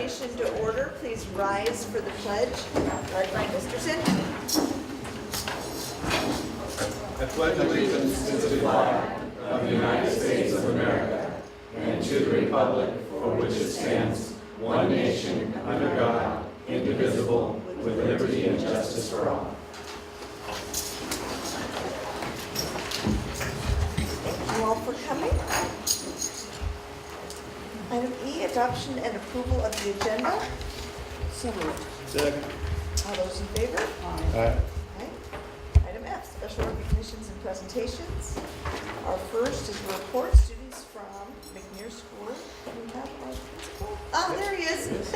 convocation to order. Please rise for the pledge, led by Mr. Sin. I pledge allegiance to the flag of the United States of America and to the republic for which it stands, one nation, under God, indivisible, with liberty and justice for all. Thank you all for coming. Item E, adoption and approval of the agenda. So moved. Second. All those in favor? Aye. Aye. Item F, special recognitions and presentations. Our first is report students from McNear School. We have our principal. Ah, there he is.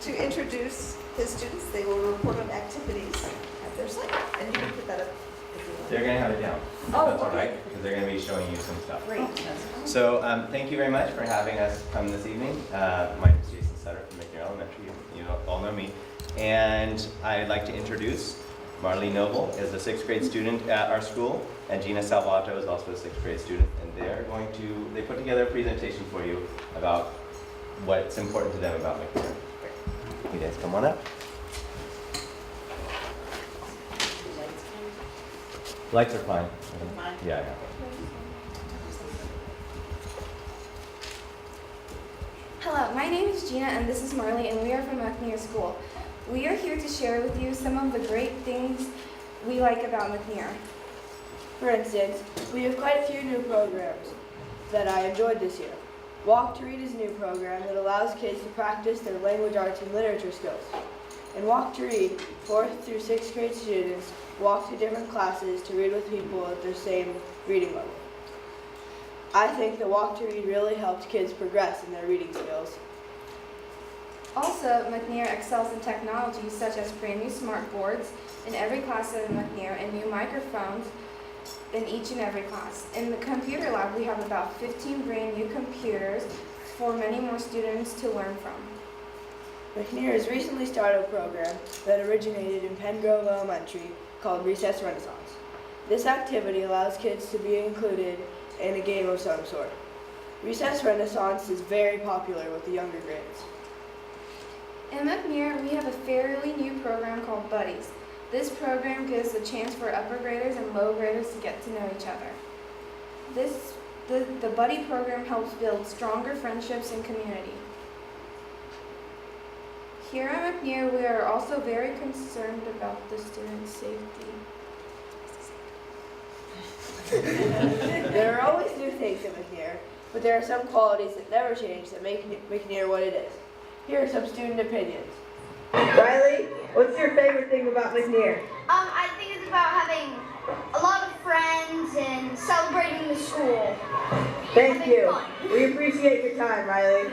To introduce his students, they will report on activities at their site. And you can put that up if you want. They're going to have it down. Oh, That's all okay. right, because they're going to be showing you some stuff. Great. So thank you very much for having us come this evening. My name is Jason Sutter from McNear Elementary. You all know me. And I'd like to introduce Marlene Noble is a 6th grade student at our school, and Gina Salvato is also a 6th grade student. And they put together a presentation for you about what's important to them about McNear. You guys come on up. Lights are fine. Yeah. Hello, my name is Gina and this is Marley and we are from McNear School. We are here to share with you some of the great things we like about McNear. For instance, we have quite a few new programs that I enjoyed this year. Walk to Read is a new program that allows kids to practice their language arts and literature skills. In Walk to Read, 4th through 6th grade students walk to different classes to read with people at their same reading level. I think that Walk to Read really helped kids progress in their reading skills. Also, McNear excels in technology such as brand new smart boards in every class at McNear and new microphones in each and every class. In the computer lab, we have about 15 brand new computers for many more students to learn from. McNear has recently started a program that originated in Pen Grove Elementary called Recess Renaissance. This activity allows kids to be included in a game of some sort. Recess Renaissance is very popular with the younger grades. In McNear, we have a fairly new program called Buddies. This program gives a chance for upper graders and low graders to get to know each other. The Buddy program helps build stronger friendships and community. Here at McNear, we are also very concerned about the student safety. There are always new things at McNear, but there are some qualities that never change that make McNear what it is. Here are some student opinions. Riley, what's your favorite thing about McNear? I think it's about having a lot of friends and celebrating the school. Thank Having you. fun. We appreciate your time, Riley.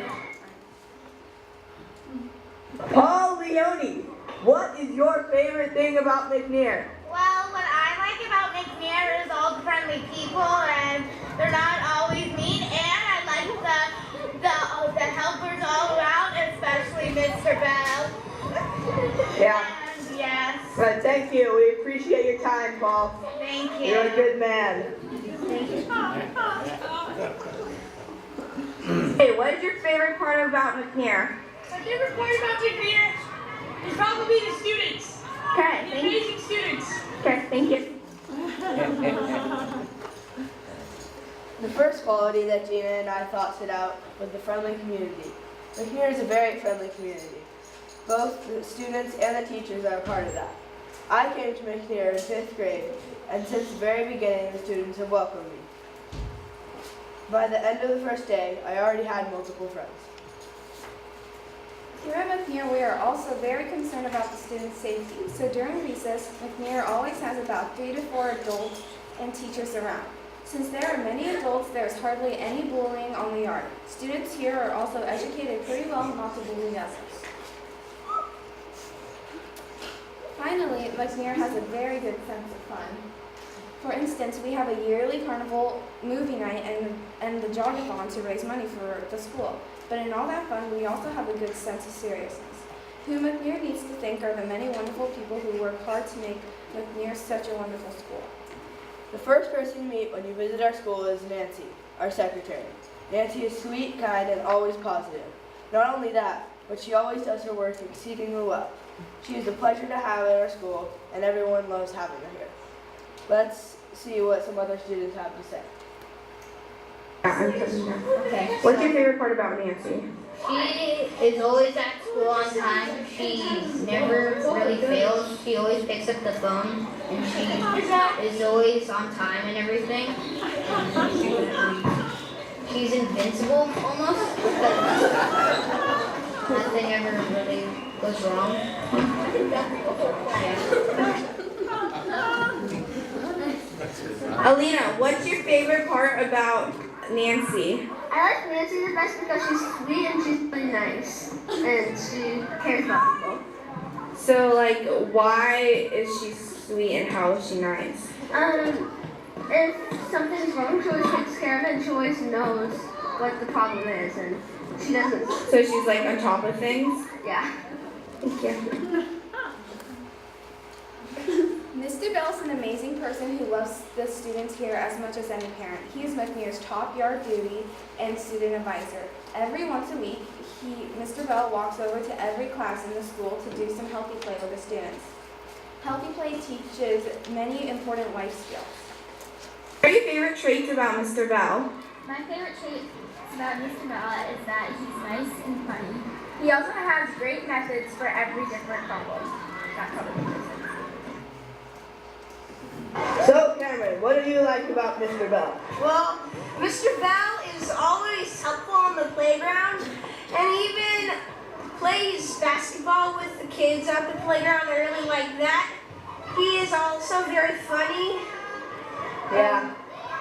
Paul Leone, what is your favorite thing about McNear? Well, what I like about McNear is all the friendly people, and they're not always mean, and I like the helpers all around, especially Mr. Bell. Yeah. And yes, Right, thank you. We appreciate your time, Paul. thank you. You're a good man. Hey, what is your favorite part about McNear? My favorite part about McNear is probably the students. Okay, The amazing students. Okay, thank you. The first quality that Gina and I thought stood out was the friendly community. McNear is a very friendly community. Both the students and the teachers are a part of that. I came to McNear in 5th grade, and since the very beginning, the students have welcomed me. By the end of the first day, I already had multiple friends. Here at McNear, we are also very concerned about the student safety. So during recess, McNear always has about 3 to 4 adults and teachers around. Since there are many adults, there is hardly any bullying on the yard. Students here are also educated pretty well not to bully others. Finally, McNear has a very good sense of fun. For instance, we have a yearly carnival movie night and the jog-a-thon to raise money for the school. But in all that fun, we also have a good sense of seriousness. Who McNear needs to thank are the many wonderful people who work hard to make McNear such a wonderful school. The first person you meet when you visit our school is Nancy, our secretary. Nancy is sweet, kind, and always positive. Not only that, but she always does her work exceedingly well. She is a pleasure to have at our school, and everyone loves having her here. Let's see what some other students have to say. Okay. What's your favorite part about Nancy? She is always at school on time. She never really fails. She always picks up the phone, and she is always on time and everything. She's invincible almost because nothing ever really goes wrong. Alina, what's your favorite part about Nancy? I like Nancy the best because she's sweet and she's really nice and she cares about people. So, like, why is she sweet and how is she nice? If something's wrong, she always takes care of it and she always knows what the problem is and she doesn't. So she's like on top of things? Yeah. Thank you. Mr. Bell is an amazing person who loves the students here as much as any parent. He is McNear's top yard duty and student advisor. Every once a week, Mr. Bell walks over to every class in the school to do some healthy play with the students. Healthy play teaches many important life skills. What are your favorite traits about Mr. Bell? My favorite trait about Mr. Bella is that he's nice and funny. He also has great methods for every different problem. That probably makes sense. So, Cameron, what do you like about Mr. Bell? Well, Mr. Bell is always helpful on the playground and even plays basketball with the kids at the playground. I really like that. He is also very funny. Yeah.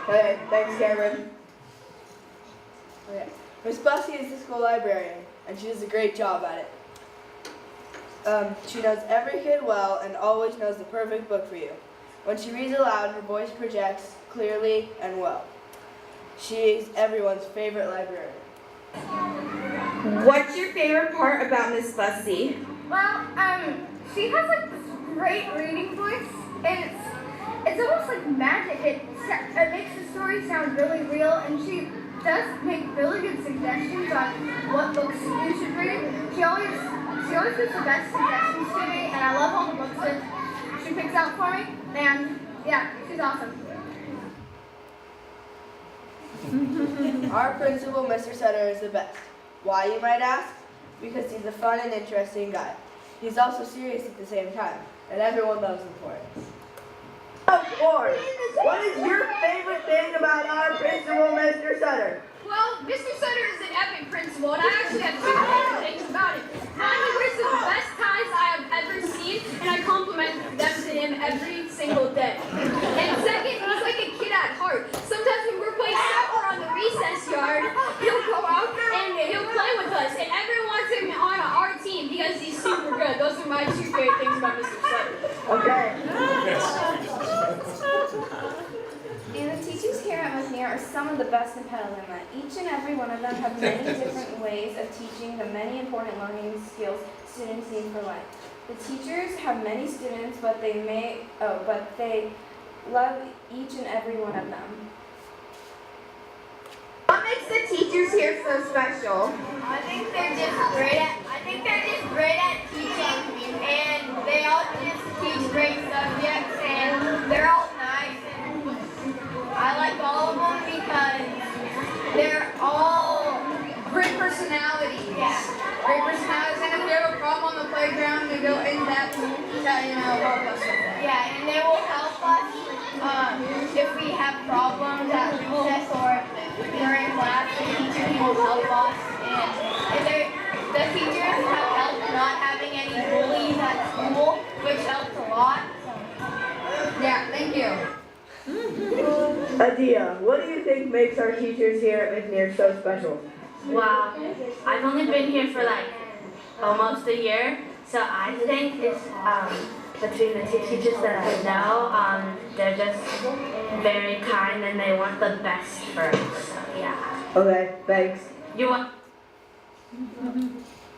Okay, thanks, Cameron. Okay. Miss Bussy is the school librarian, and she does a great job at it. She knows every kid well and always knows the perfect book for you. When she reads aloud, her voice projects clearly and well. She is everyone's favorite librarian. What's your favorite part about Miss Bussy? Well, she has like this great reading voice, and it's almost like magic. It makes the story sound really real, and she does make really good suggestions on what books you should read. She always gives the best suggestions to me, and I love all the books that she picks out for me. And yeah, she's awesome. Our principal, Mr. Sutter, is the best. Why, you might ask? Because he's a fun and interesting guy. He's also serious at the same time, and everyone loves him for it. Of course. What is your favorite thing about our principal, Mr. Sutter? Well, Mr. Sutter is an epic principal, and I actually have two favorite things about him. One, he wears the best ties I have ever seen, and I compliment them to him every single day. And second, he's like a kid at heart. Sometimes when we're playing soccer on the recess yard, he'll go out and he'll play with us, and everyone wants him on our team because he's super good. Those are my two favorite things about Mr. Sutter. Okay. And the teachers here at McNear are some of the best in Petaluma. Each and every one of them have many different ways of teaching the many important learning skills students need for life. The teachers have many students, but they love each and every one of them. What makes the teachers here so special? I think they're just great at teaching, and they all just teach great subjects, and they're all nice. And I like all of them because they're all Great personalities. yeah. Great personalities, and if they have a problem on the playground, they go in depth to, help us with that. Yeah, and they will help us if we have problems at recess or during class. The teachers will help us, and the teachers have helped not having any bullies at school, which helps a lot. Yeah, thank you. Adia, what do you think makes our teachers here at McNear so special? Wow, I've only been here for like almost a year, so I think it's between the two teachers that I know, they're just very kind and they want the best for us. So yeah. Okay, thanks. You want?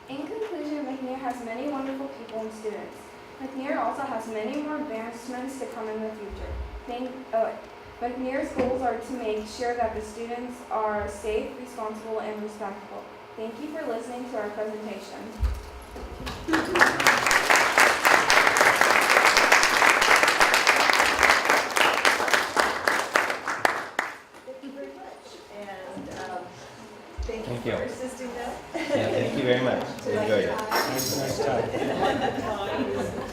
In conclusion, McNear has many wonderful people and students. McNear also has many more advancements to come in the future. McNear's goals are to make sure that the students are safe, responsible, and respectful. Thank you for listening to our presentation. Thank you very much. And thank Thank you you. for assisting them. Yeah, thank you very much. I enjoyed it. Nice time.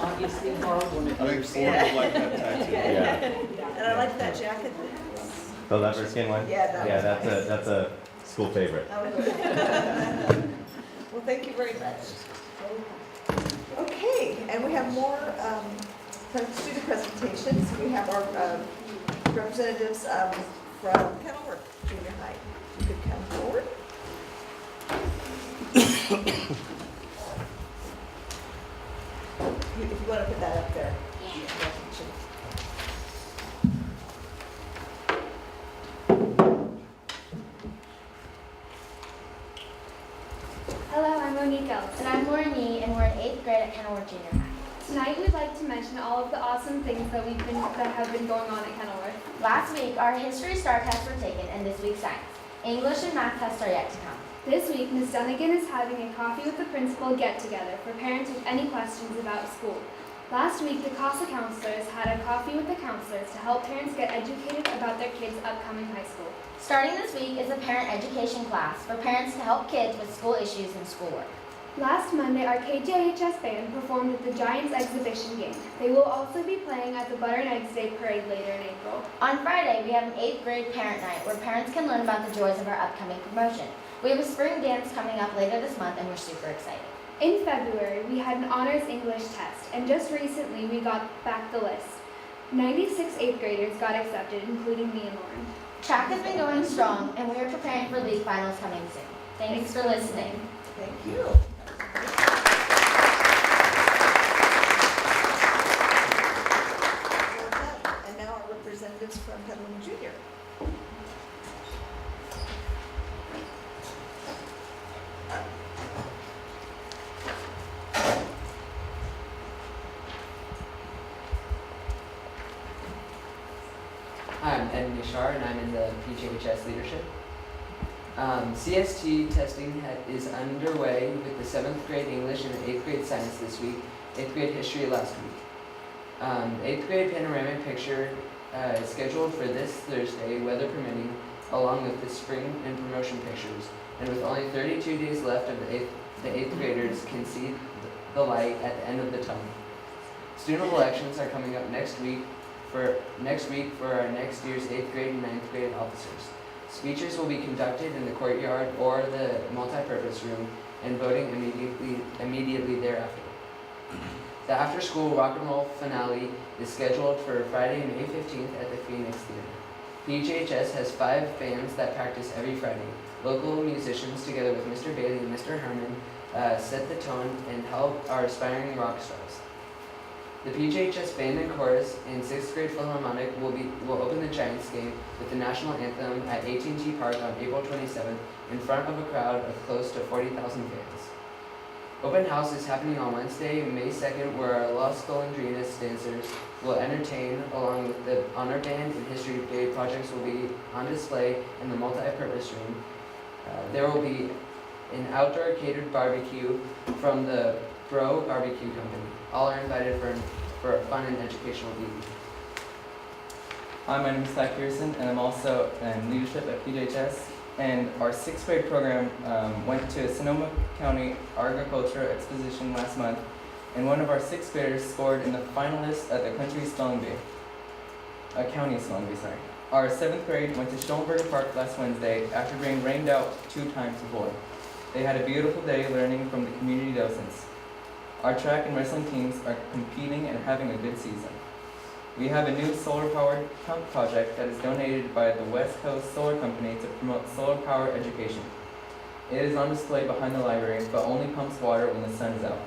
Obviously hard one of I think Ford would like that tattoo. Yeah. And I like that jacket. The leopard skin one? Yeah, that was nice. that's a school favorite. Well, thank you very much. Okay, and we have more student presentations. We have our representatives from Petaluma Junior High. You could come forward. If you want to put that up there. Yeah. Hello, I'm Monique Ellis. And I'm Laurie, and we're in 8th grade at Kenilworth Junior High. Tonight we'd like to mention all of the awesome things that have been going on at Kenilworth. Last week, our history STAR tests were taken, and this week science. English and math tests are yet to come. This week, Ms. Dunnigan is having a coffee with the principal get-together for parents with any questions about school. Last week, the CASA counselors had a coffee with the counselors to help parents get educated about their kids' upcoming high school. Starting this week is a parent education class for parents to help kids with school issues and schoolwork. Last Monday, our KJHS band performed at the Giants exhibition game. They will also be playing at the Butter and Eggs Day Parade later in April. On Friday, we have an 8th grade parent night where parents can learn about the joys of our upcoming promotion. We have a spring dance coming up later this month, and we're super excited. In February, we had an honors English test, and just recently we got back the list. 96 8th graders got accepted, including me and Lauren. Track has been going strong, and we are preparing for league finals coming soon. Thanks for listening. Thank you. And now our representatives from Petaluma Junior. Hi, I'm Ed Nishar, and I'm in the PJHS leadership. CST testing is underway with the 7th grade English and the 8th grade science this week, 8th grade history last week. 8th grade panoramic picture is scheduled for this Thursday, weather permitting, along with the spring and promotion pictures. And with only 32 days left of the 8th graders can see the light at the end of the tunnel. Student elections are coming up next week for our next year's 8th grade and 9th grade officers. Speeches will be conducted in the courtyard or the multi-purpose room, and voting immediately thereafter. The after-school rock and roll finale is scheduled for Friday, May 15th at the Phoenix Theater. PHHS has 5 bands that practice every Friday. Local musicians, together with Mr. Bailey and Mr. Herman, set the tone and help our aspiring rock stars. The PJHS Band and Chorus and 6th grade Philharmonic will open the Giants game with the national anthem at AT&T Park on April 27th in front of a crowd of close to 40,000 fans. Open house is happening on Wednesday, May 2nd, where our Las Golondrinas dancers will entertain, along with the honor band and history day projects will be on display in the multi-purpose room. There will be an outdoor catered barbecue from the Bro Barbecue Company. All are invited for a fun and educational evening. Hi, my name is Ty Pearson, and I'm also in leadership at PJHS. And our 6th grade program went to a Sonoma County Agriculture Exposition last month, and one of our 6th graders scored in the finalists at the country spelling bee. County spelling bee, sorry. Our 7th grade went to Schoenberger Park last Wednesday after being rained out 2 times before. They had a beautiful day learning from the community docents. Our track and wrestling teams are competing and having a good season. We have a new solar-powered pump project that is donated by the West Coast Solar Company to promote solar power education. It is on display behind the library, but only pumps water when the sun is out.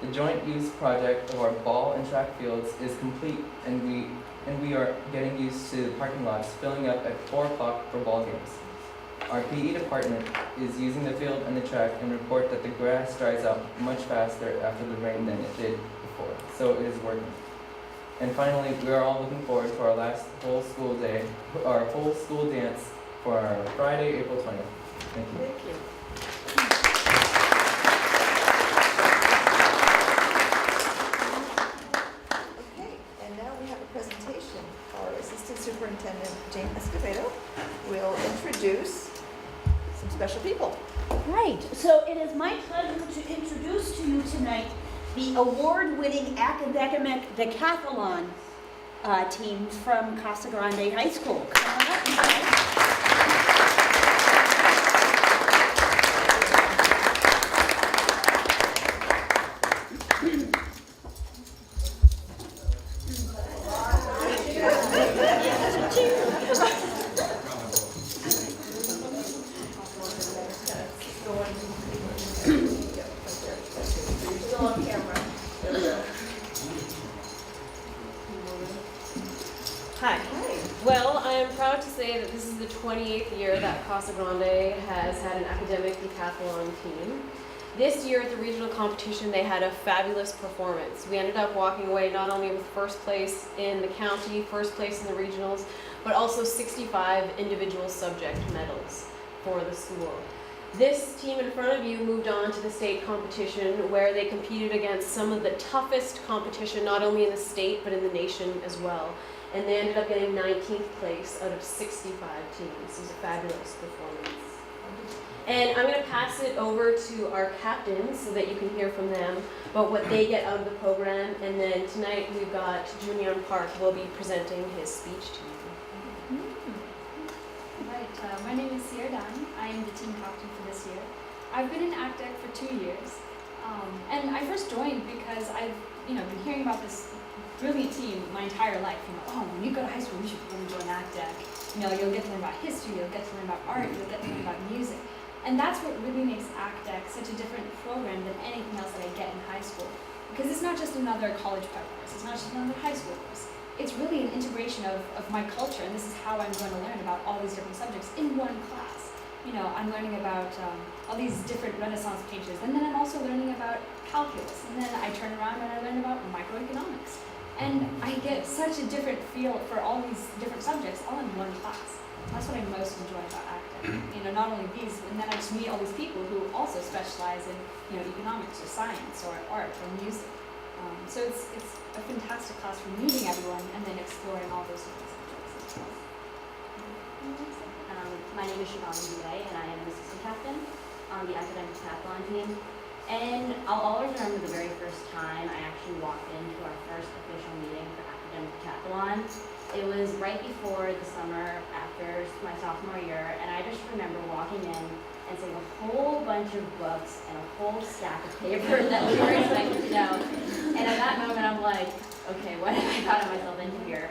The joint use project of our ball and track fields is complete, and we are getting used to the parking lots filling up at 4 o'clock for ball games. Our PE department is using the field and the track and report that the grass dries out much faster after the rain than it did before, so it is working. And finally, we are all looking forward to our last whole school day, our whole school dance for our Friday, April 20th. Thank you. Thank you. presentation, our Assistant Superintendent, Jane Escobedo, will introduce some special people. Right, so it is my pleasure to introduce to you tonight the award-winning academic decathlon team from Casa Grande High School. Come on up, guys. Hi. Well, I am proud to say that this is the 28th year that Casa Grande has had an academic decathlon team. This year at the regional competition, they had a fabulous performance. We ended up walking away not only with first place in the county, first place in the regionals, but also 65 individual subject medals for the school. This team in front of you moved on to the state competition where they competed against some of the toughest competition, not only in the state, but in the nation as well. And they ended up getting 19th place out of 65 teams. It was a fabulous performance. And I'm going to pass it over to our captains so that you can hear from them about what they get out of the program. And then tonight we've got Junior Park who will be presenting his speech to you. Right, my name is Sierra Dunn. I am the team captain for this year. I've been in ACDEC for 2 years. And I first joined because I've been hearing about this brilliant team my entire life. When you go to high school, you should really join ACDEC. You'll get to learn about history, you'll get to learn about art, you'll get to learn about music. And that's what really makes ACDEC such a different program than anything else that I get in high school. Because it's not just another college prep course, it's not just another high school course. It's really an integration of my culture, and this is how I'm going to learn about all these different subjects in one class. I'm learning about all these different Renaissance painters, and then I'm also learning about calculus, and then I turn around and I learn about microeconomics. And I get such a different feel for all these different subjects all in one class. That's what I most enjoy about ACDEC. Not only these, and then I just meet all these people who also specialize in economics or science or art or music. So it's a fantastic class for meeting everyone and then exploring all those different subjects as well. My name is Shivani Dubey, and I am an assistant captain on the academic decathlon team. And I'll always remember the very first time I actually walked into our first official meeting for academic decathlon. It was right before the summer after my sophomore year, and I just remember walking in and seeing a whole bunch of books and a whole stack of paper that we were expected to know. And at that moment, I'm like, okay, what have I gotten myself into here?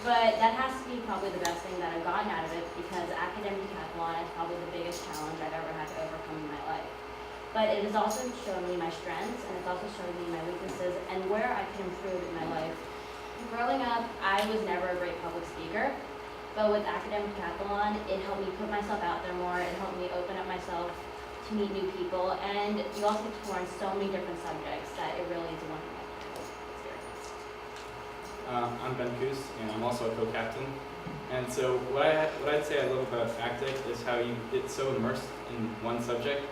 But that has to be probably the best thing that I've gotten out of it, because academic decathlon is probably the biggest challenge I've ever had to overcome in my life. But it has also shown me my strengths, and it's also shown me my weaknesses and where I can improve in my life. Growing up, I was never a great public speaker, but with academic decathlon, it helped me put myself out there more, it helped me open up myself to meet new people, and you also get to learn so many different subjects that it really is a wonderful experience. I'm Ben Coos, and I'm also a co-captain. And so what I'd say I love about ACDEC is how you get so immersed in one subject.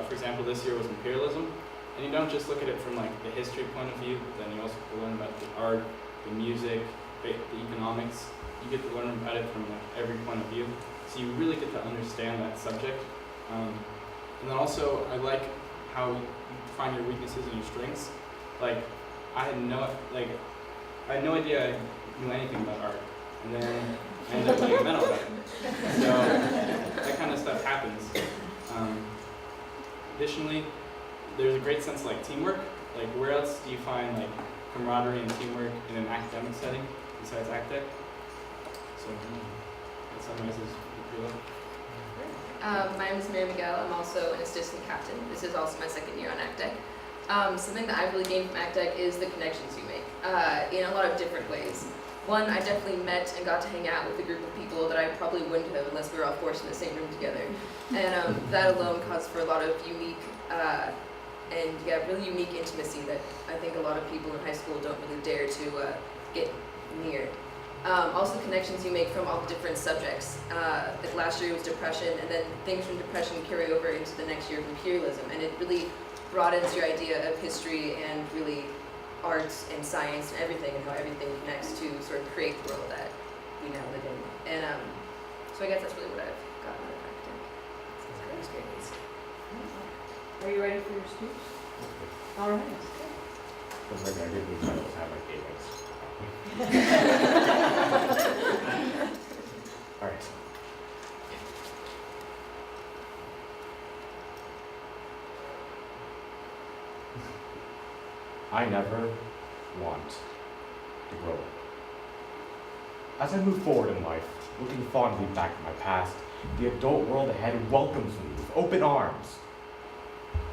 For example, this year was imperialism, and you don't just look at it from like the history point of view, but then you also learn about the art, the music, the economics. You get to learn about it from like every point of view, so you really get to understand that subject. And then also, I like how you find your weaknesses and your strengths. Like, I had no idea I knew anything about art, and then I ended up getting a medal about it. So that kind of stuff happens. Additionally, there's a great sense of like teamwork. Like, where else do you find like camaraderie and teamwork in an academic setting besides ACDEC? So that summarizes the three. My name is Mary Miguel. I'm also an assistant captain. This is also my second year on ACDEC. Something that I've really gained from ACDEC is the connections you make in a lot of different ways. One, I definitely met and got to hang out with a group of people that I probably wouldn't have unless we were all forced in the same room together. And that alone caused for a lot of unique really unique intimacy that I think a lot of people in high school don't really dare to get near. Also connections you make from all the different subjects. Like last year it was depression, and then things from depression carry over into the next year of imperialism, and it really broadens your idea of history and really arts and science and everything, and how everything connects to sort So I guess that's really what I've gotten out of acting experience. Are you ready for your speech? All right. But maybe I didn't even have my favorites. All right. I never want to grow up. As I move forward in life, looking fondly back at my past, the adult world ahead welcomes me with open arms.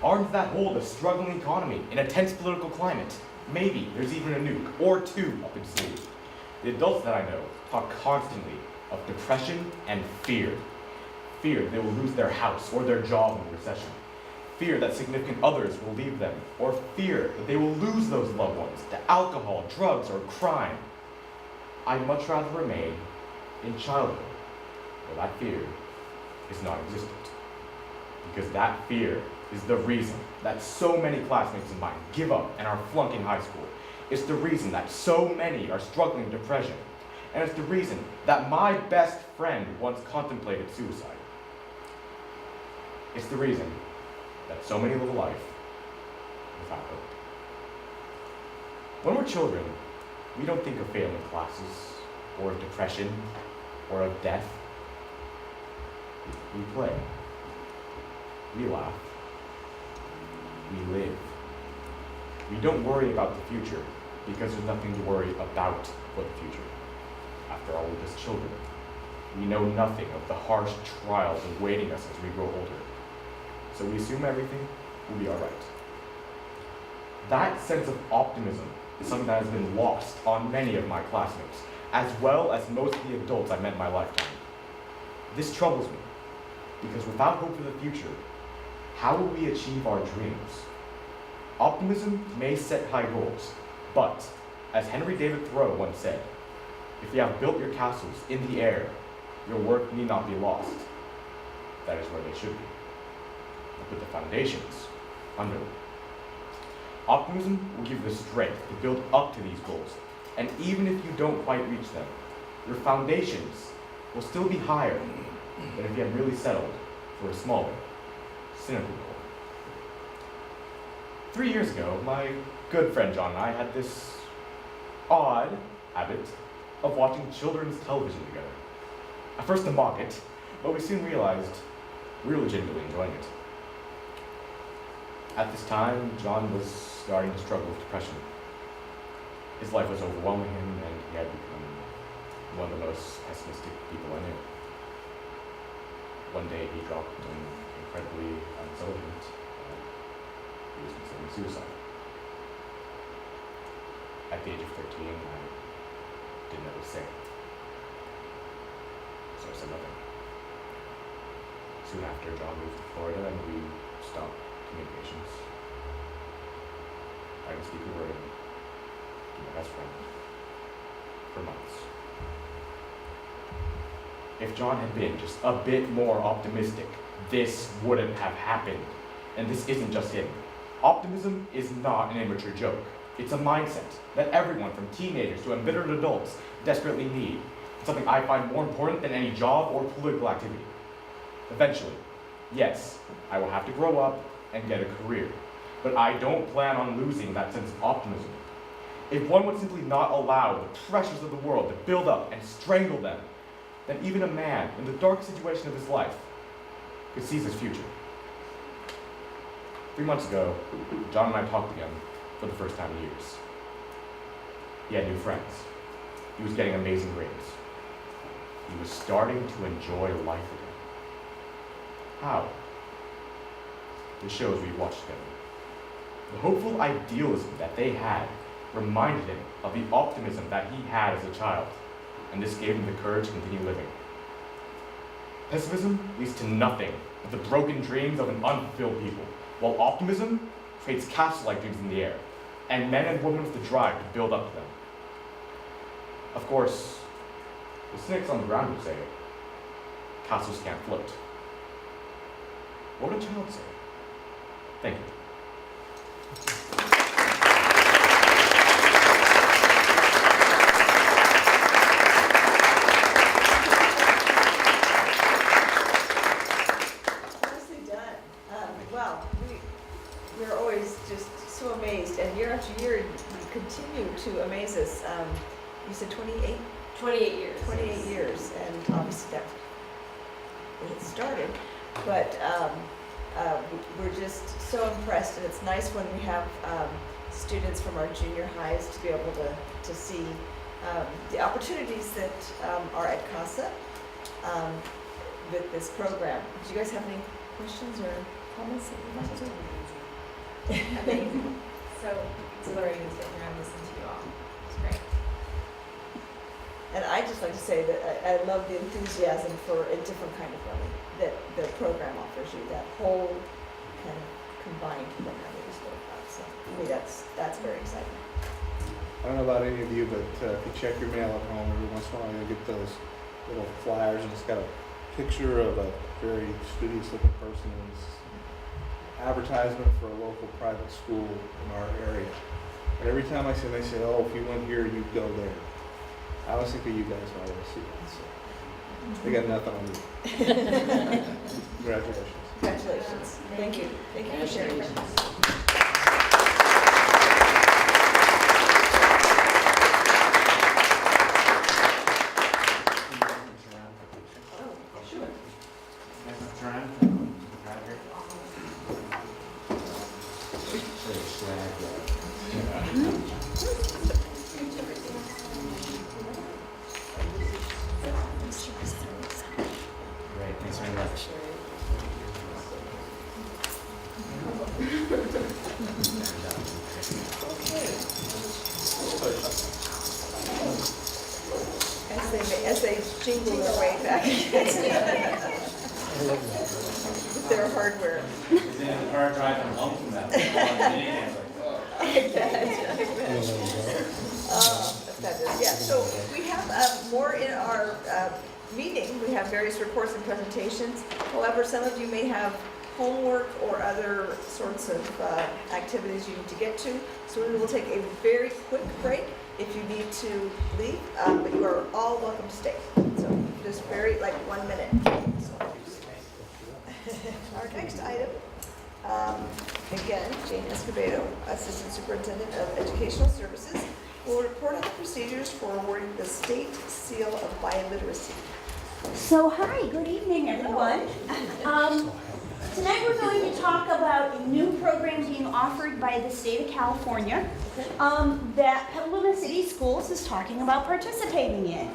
Arms that hold a struggling economy in a tense political climate. Maybe there's even a nuke or two up its sleeve. The adults that I know talk constantly of depression and fear. Fear they will lose their house or their job in the recession. Fear that significant others will leave them, or fear that they will lose those loved ones to alcohol, drugs, or crime. I'd much rather remain in childhood, where that fear is non-existent. Because that fear is the reason that so many classmates of mine give up and are flunking high school. It's the reason that so many are struggling with depression. And it's the reason that my best friend once contemplated suicide. It's the reason that so many live a life without hope. When we're children, we don't think of failing classes, or of depression, or of death. We play. We laugh. We live. We don't worry about the future because there's nothing to worry about for the future. After all, we're just children. We know nothing of the harsh trials awaiting us as we grow older. So we assume everything will be all right. That sense of optimism is something that has been lost on many of my classmates, as well as most of the adults I've met in my lifetime. This troubles me, because without hope for the future, how will we achieve our dreams? Optimism may set high goals, but, as Henry David Thoreau once said, if you have built your castles in the air, your work need not be lost. That is where they should be. Put the foundations under them. Optimism will give you the strength to build up to these goals, and even if you don't quite reach them, your foundations will still be higher than if you had really settled for a smaller, cynical goal. 3 years ago, my good friend John and I had this odd habit of watching children's television together. At first to mock it, but we soon realized we were legitimately enjoying it. At this time, John was starting to struggle with depression. His life was overwhelming him, and he had become one of the most pessimistic people I knew. One day, he dropped an incredibly intelligent, he was considering suicide. At the age of 13, I didn't know what to say. So I said nothing. Soon after, John moved to Florida, and we stopped communications. I didn't speak a word to my best friend for months. If John had been just a bit more optimistic, this wouldn't have happened. And this isn't just him. Optimism is not an immature joke. It's a mindset that everyone from teenagers to embittered adults desperately need. It's something I find more important than any job or political activity. Eventually, yes, I will have to grow up and get a career. But I don't plan on losing that sense of optimism. If one would simply not allow the pressures of the world to build up and strangle them, then even a man in the darkest situation of his life could seize his future. 3 months ago, John and I talked again for the first time in years. He had new friends. He was getting amazing grades. He was starting to enjoy life again. How? The shows we watched together. The hopeful idealism that they had reminded him of the optimism that he had as a child, and this gave him the courage to continue living. Pessimism leads to nothing but the broken dreams of an unfulfilled people, while optimism creates castle-like dreams in the air, and men and women with the drive to build up to them. Of course, the cynics on the ground would say, castles can't float. What would a child say? Thank you. said 28? 28 years. 28 years, and obviously that it started, but we're just so impressed, and it's nice when we have students from our junior highs to be able to see the opportunities that are at CASA with this program. Do you guys have any questions or comments that you'd like to? Amazing. So exhilarating to sit here and listen to you all. It's great. And I'd just like to say that I love the enthusiasm for a different kind of learning that the program offers you, that whole kind of combined program that you spoke about. So for me, that's very exciting. I don't know about any of you, but if you check your mail at home, every once in a while you'll get those little flyers, and it's got a picture of a very studious-looking person, and it's advertisement for a local private school in our area. And every time I see them, they say, "Oh, if you went here, you'd go there." I always think of you guys when I want to see that. So they got nothing on me. Congratulations. Congratulations. Thank you. Thank you for sharing. Great, thanks very much. As they jingle their way back with their hardware. Is in the car driving home from that? That's fabulous. Yeah, so we have more in our meeting. We have various reports and presentations. However, some of you may have homework or other sorts of activities you need to get to. So we will take a very quick break if you need to leave, but you are all welcome to stay. So just very, like 1 minute. Our next item, again, Jane Escobedo, Assistant Superintendent of Educational Services, will report on the procedures for awarding the State Seal of Biliteracy. So hi, good evening everyone. Tonight we're going to talk about a new program being offered by the state of California that Petaluma City Schools is talking about participating in.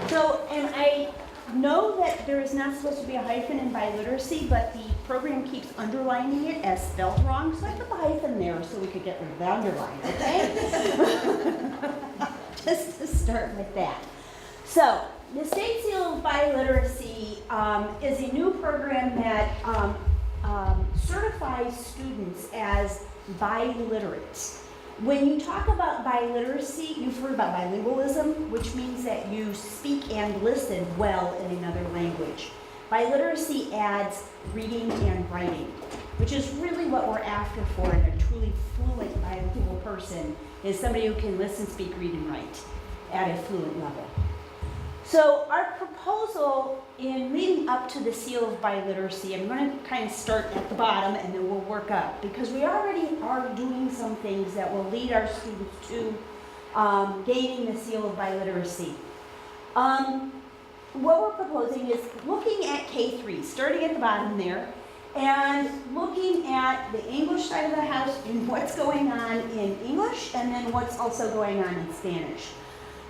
So, and I know that there is not supposed to be a hyphen in biliteracy, but the program keeps underlining it as spelled wrong, so I put the hyphen there so we could get rid of the underline, okay? Just to start with that. So, the State Seal of Biliteracy is a new program that certifies students as biliterate. When you talk about biliteracy, you've heard about bilingualism, which means that you speak and listen well in another language. Biliteracy adds reading and writing, which is really what we're after for a truly fluent bilingual person, is somebody who can listen, speak, read, and write at a fluent level. So our proposal in leading up to the Seal of Biliteracy, I'm going to kind of start at the bottom and then we'll work up, because we already are doing some things that will lead our students to gaining the Seal of Biliteracy. What we're proposing is looking at K3, starting at the bottom there, and looking at the English side of the house and what's going on in English, and then what's also going on in Spanish.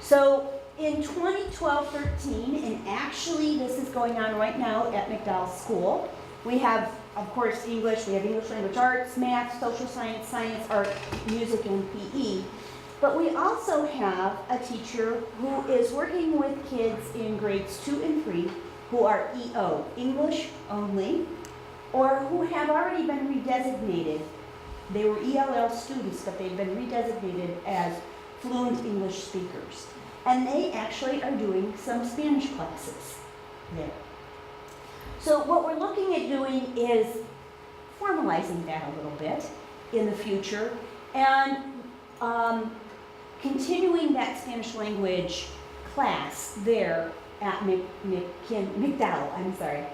So in 2012-13, and actually this is going on right now at McDowell School, we have, of course, English, we have English language arts, math, social science, science, art, music, and PE. But we also have a teacher who is working with kids in grades 2 and 3 who are EO, English only, or who have already been redesignated. They were ELL students, but they've been redesignated as fluent English speakers. And they actually are doing some Spanish classes there. So what we're looking at doing is formalizing that a little bit in the future and continuing that Spanish language class there at McDowell.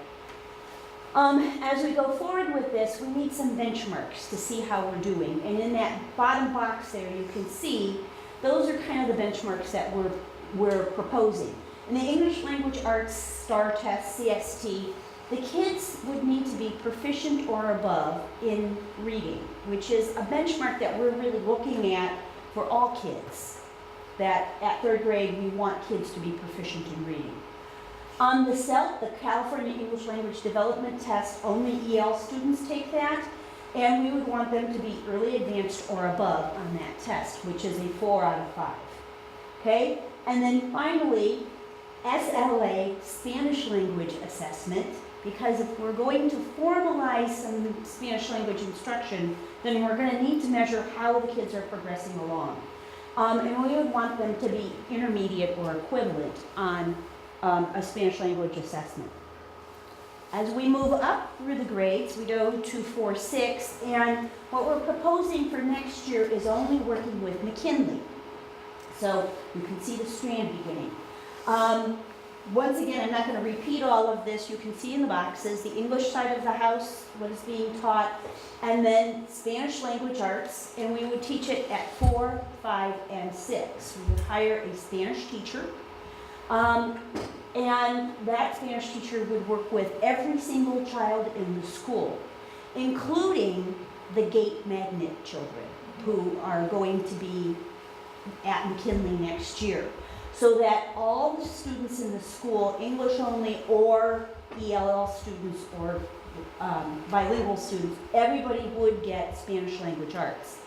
As we go forward with this, we need some benchmarks to see how we're doing. And in that bottom box there, you can see those are kind of the benchmarks that we're we're proposing. In the English Language Arts STAR Test, CST, the kids would need to be proficient or above in reading, which is a benchmark that we're really looking at for all kids. That at 3rd grade, we want kids to be proficient in reading. On the CELT, the California English Language Development Test, only EL students take that, and we would want them to be early advanced or above on that test, which is a 4 out of 5. Okay? And then finally, SLA, Spanish Language Assessment, because if we're going to formalize some Spanish language instruction, then we're going to need to measure how the kids are progressing along. And we would want them to be intermediate or equivalent on a Spanish language assessment. As we move up through the grades, we go to 4, 6, and what we're proposing for next year is only working with McKinley. So you can see the strand beginning. Once again, I'm not going to repeat all of this. You can see in the boxes the English side of the house, what is being taught, and then Spanish language arts, and we would teach it at 4, 5, and 6. We would hire a Spanish teacher, and that Spanish teacher would work with every single child in the school, including the gate magnet children who are going to be at McKinley next year, so that all the students in the school, English only or ELL students or bilingual students, everybody would get Spanish language arts.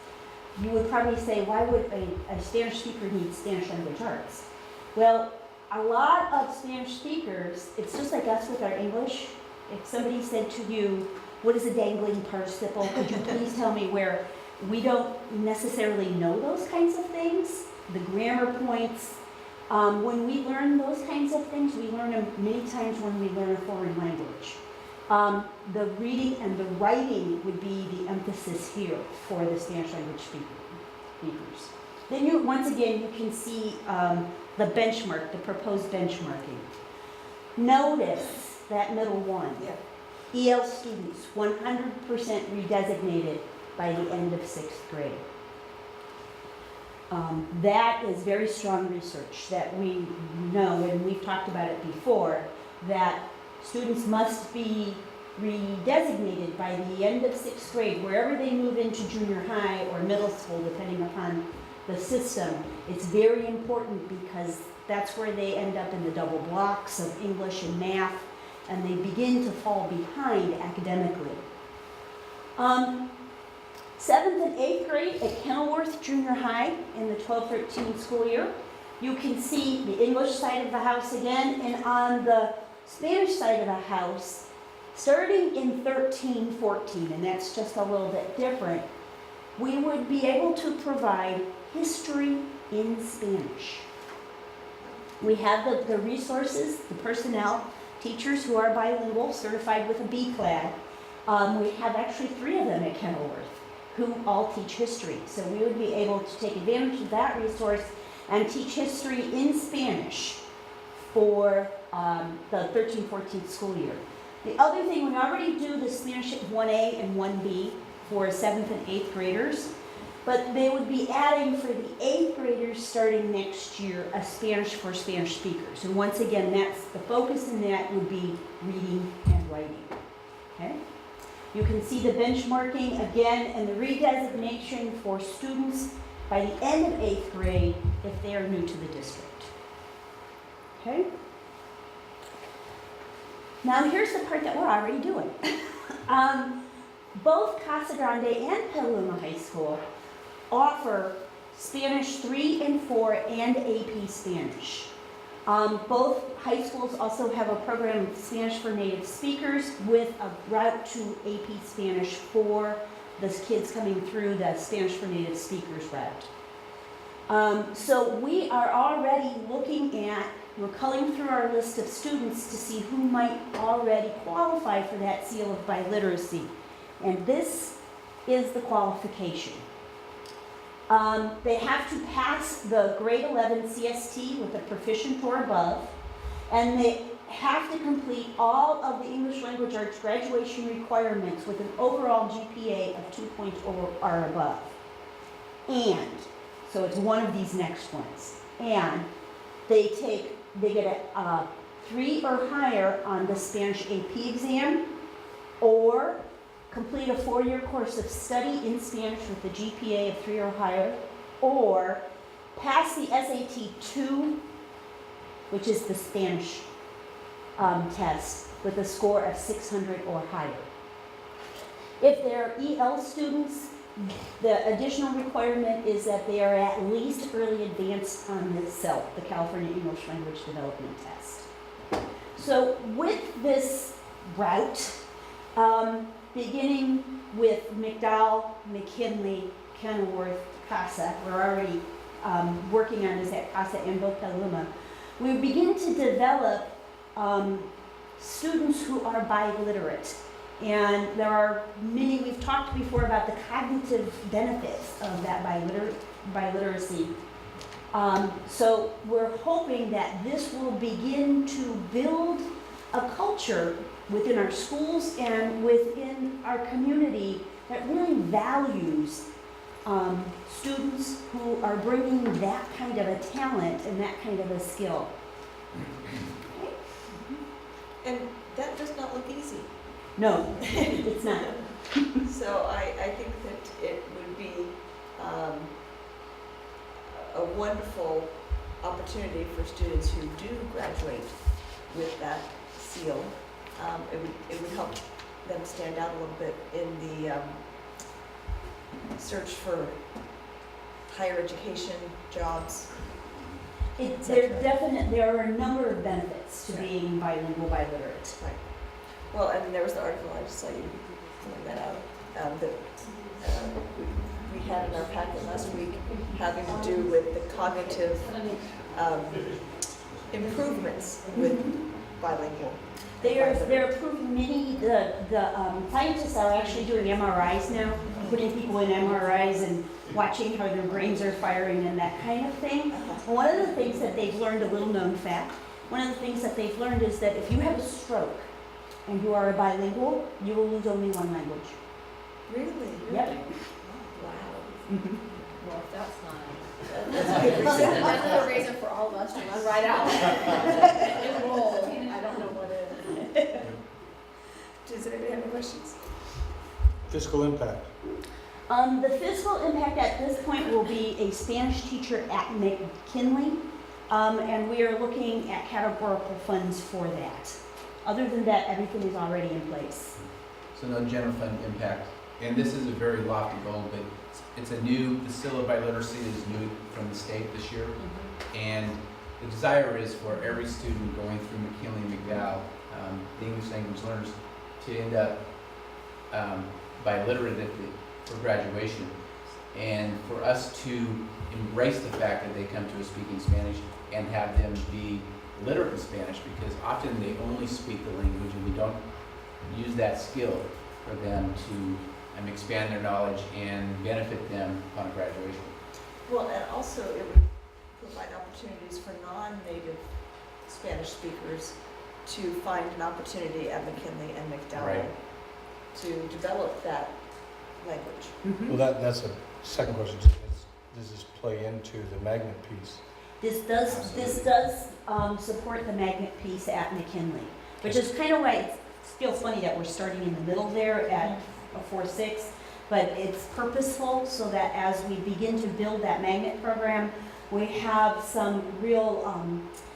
You would probably say, why would a Spanish speaker need Spanish language arts? Well, a lot of Spanish speakers, it's just like us with our English. If somebody said to you, what is a dangling participle? Could you please tell me where? We don't necessarily know those kinds of things, the grammar points. When we learn those kinds of things, we learn them many times when we learn a foreign language. The reading and the writing would be the emphasis here for the Spanish language speakers. Then once again, you can see the benchmark, the proposed benchmarking. Notice that middle one. Yeah. EL students, 100% redesignated by the end of 6th grade. That is very strong research that we know, and we've talked about it before, that students must be redesignated by the end of 6th grade, wherever they move into junior high or middle school, depending upon the system. It's very important because that's where they end up in the double blocks of English and math, and they begin to fall behind academically. 7th and 8th grade at Kenilworth Junior High in the 12-13 school year. You can see the English side of the house again, and on the Spanish side of the house, starting in 13-14, and that's just a little bit different, we would be able to provide history in Spanish. We have the resources, the personnel, teachers who are bilingual, certified with a BCLAD. We have actually 3 of them at Kenilworth who all teach history. So we would be able to take advantage of that resource and teach history in Spanish for the 13-14 school year. The other thing, we already do the Spanish at 1A and 1B for 7th and 8th graders, but they would be adding for the 8th graders starting next year a Spanish for Spanish speakers. And once again, that's the focus in that would be reading and writing. Okay? You can see the benchmarking again and the redesignation for students by the end of 8th grade if they are new to the district. Okay? Now here's the part that we're already doing. Both Casa Grande and Petaluma High School offer Spanish 3 and 4 and AP Spanish. Both high schools also have a program of Spanish for native speakers with a route to AP Spanish for the kids coming through the Spanish for native speakers route. So we are already looking at, we're culling through our list of students to see who might already qualify for that seal of biliteracy. And this is the qualification. They have to pass the grade 11 CST with a proficient or above, and they have to complete all of the English Language Arts graduation requirements with an overall GPA of 2.0 or above. And, so it's one of these next ones, and They get a 3 or higher on the Spanish AP exam, or complete a 4-year course of study in Spanish with a GPA of 3 or higher, or pass the SAT 2, which is the Spanish test, with a score of 600 or higher. If they're EL students, the additional requirement is that they are at least early advanced on the CELT, the California English Language Development Test. So with this route, beginning with McDowell, McKinley, Kenilworth, CASA, we're already working on this at CASA and Petaluma, we begin to develop students who are biliterate. And there are many, we've talked before about the cognitive benefits of that biliteracy. So we're hoping that this will begin to build a culture within our schools and within our community that really values students who are bringing that kind of a talent and that kind of a skill. And that does not look easy. No, it's not. So I think that it would be a wonderful opportunity for students who do graduate with that seal. It would help them stand out a little bit in the search for higher education jobs. There are a number of benefits to being bilingual, biliterate. Right. Well, and there was the article, I just saw you pulling that out, that we had in our packet last week having to do with the cognitive improvements with bilingual. They're proving the scientists are actually doing MRIs now, putting people in MRIs and watching how their brains are firing and that kind of thing. And one of the things that they've learned, a little known fact, one of the things that they've learned is that if you have a stroke and you are a bilingual, you will lose only one language. Really? Yep. Wow. Mm-hmm. Well, if that's not. That's a good reason. That's another reason for all of us to run right out. Enroll. I don't know what it is. Does anybody have any questions? Fiscal impact. The fiscal impact at this point will be a Spanish teacher at McKinley, and we are looking at categorical funds for that. Other than that, everything is already in place. So no general fund impact. And this is a very lofty goal, but it's a new, the seal of biliteracy is new from the state this year. And the desire is for every student going through McKinley and McDowell, the English language learners, to end up biliterate for graduation. And for us to embrace the fact that they come to us speaking Spanish and have them be literate in Spanish, because often they only speak the language and we don't use that skill for them to expand their knowledge and benefit them upon graduation. Well, and also it would provide opportunities for non-native Spanish speakers to find an opportunity at McKinley and McDowell Right. to develop that language. Well, that's a second question. Does this play into the magnet piece? This does support the magnet piece at McKinley, which is kind of why it feels funny that we're starting in the middle there at a 4-6, but it's purposeful so that as we begin to build that magnet program, we have some real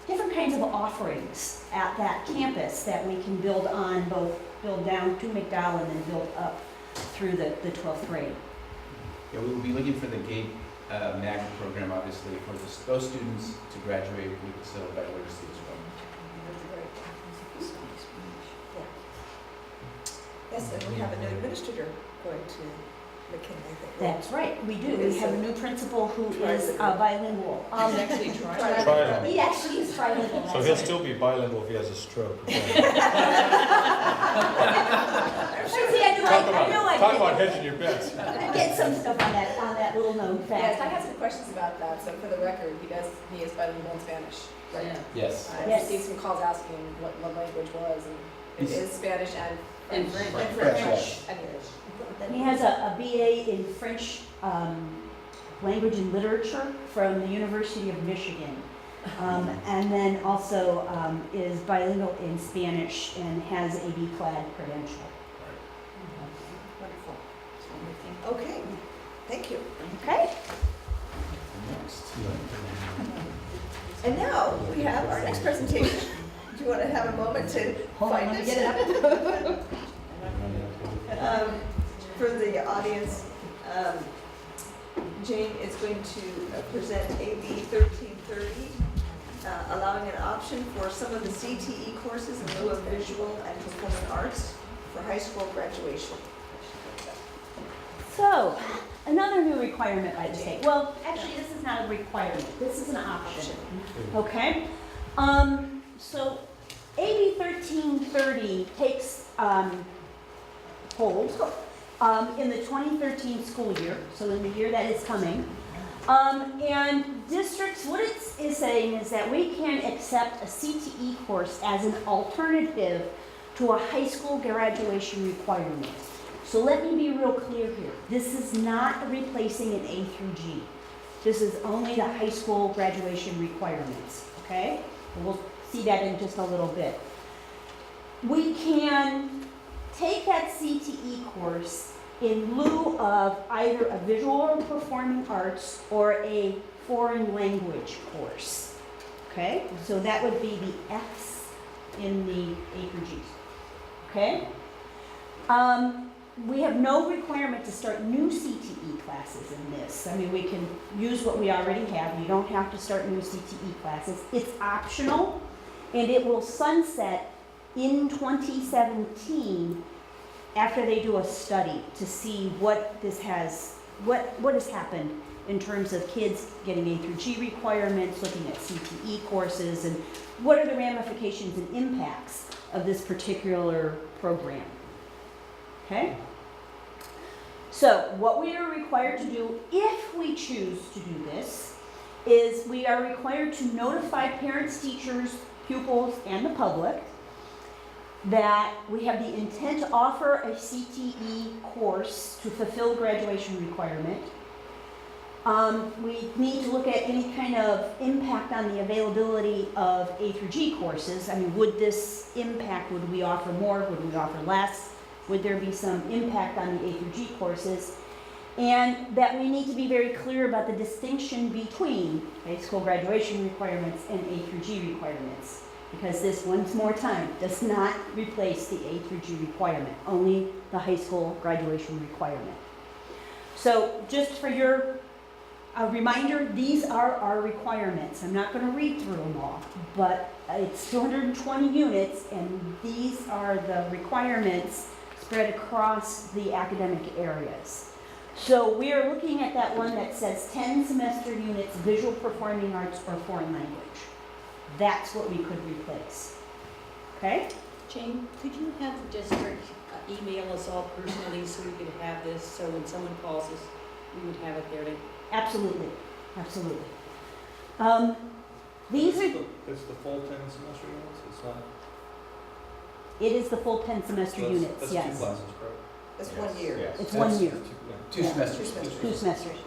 different kinds of offerings at that campus that we can build on, both build down to McDowell and then build up through the 12th grade. Yeah, we will be looking for the GATE magnet program, obviously, for those students to graduate with the seal of biliteracy as well. Yes, and we have a new administrator going to McKinley, I think. That's right, we do. We have a new principal who is bilingual. He's actually trilingual. He actually is trilingual. So he'll still be bilingual if he has a stroke. Talk about hedging your bets. Get some stuff on that little known fact. Yes, I have some questions about that. So for the record, he is bilingual in Spanish, right? Yeah. Yes. I received some calls asking what language was, and it is Spanish and French. French. And English. He has a BA in French language and literature from the University of Michigan. And then also is bilingual in Spanish and has a B-clad credential. Wonderful. Okay, thank you. Okay. And now we have our next presentation. Do you want to have a moment to find let me it? get it up. For the audience, Jane is going to present AB 1330, allowing an option for some of the CTE courses in lieu of visual and performing arts for high school graduation. So, another new requirement by the state. Well, actually, this is not a requirement. This is an option. Okay? So, AB 1330 takes hold in the 2013 school year, so in the year that is coming. And districts, what it is saying is that we can accept a CTE course as an alternative to a high school graduation requirement. So let me be real clear here. This is not replacing an A through G. This is only the high school graduation requirements, okay? And we'll see that in just a little bit. We can take that CTE course in lieu of either a visual or performing arts or a foreign language course, okay? So that would be the F's in the A through G's, okay? We have no requirement to start new CTE classes in this. I mean, we can use what we already have. You don't have to start new CTE classes. It's optional, and it will sunset in 2017 after they do a study to see what has happened in terms of kids getting A through G requirements, looking at CTE courses, and what are the ramifications and impacts of this particular program. Okay? So what we are required to do, if we choose to do this, is we are required to notify parents, teachers, pupils, and the public that we have the intent to offer a CTE course to fulfill graduation requirement. We need to look at any kind of impact on the availability of A through G courses. I mean, would this impact, would we offer more, would we offer less? Would there be some impact on the A through G courses? And that we need to be very clear about the distinction between high school graduation requirements and A through G requirements. Because this, once more time, does not replace the A through G requirement, only the high school graduation requirement. So just for your reminder, these are our requirements. I'm not going to read through them all, but it's 220 units, and these are the requirements spread across the academic areas. So we are looking at that one that says 10 semester units, visual performing arts or foreign language. That's what we could replace. Okay? Jane, could you have the district email us all personally so we could have this, so when someone calls us, we would have it there to... Absolutely, absolutely. These are... It's the full 10 semester units, it's not... It is the full 10 semester units, that's yes. 2 classes, correct? It's 1 year. Yes. It's 1 year. Two semesters. Two semesters.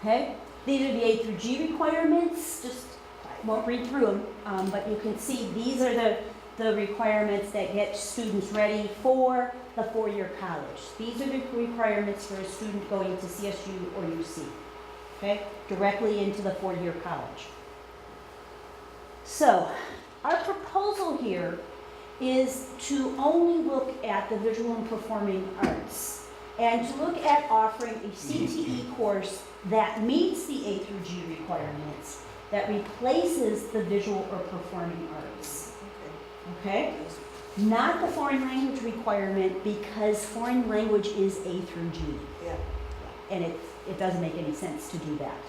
Okay? These are the A through G requirements. Just, I won't read through them, but you can see these are the requirements that get students ready for the 4-year college. These are the requirements for a student going to CSU or UC. Okay? Directly into the 4-year college. So, our proposal here is to only look at the visual and performing arts and to look at offering a CTE course that meets the A through G requirements, that replaces the visual or performing arts. Okay? Not the foreign language requirement, because foreign language is A through G. Yeah. And it doesn't make any sense to do that.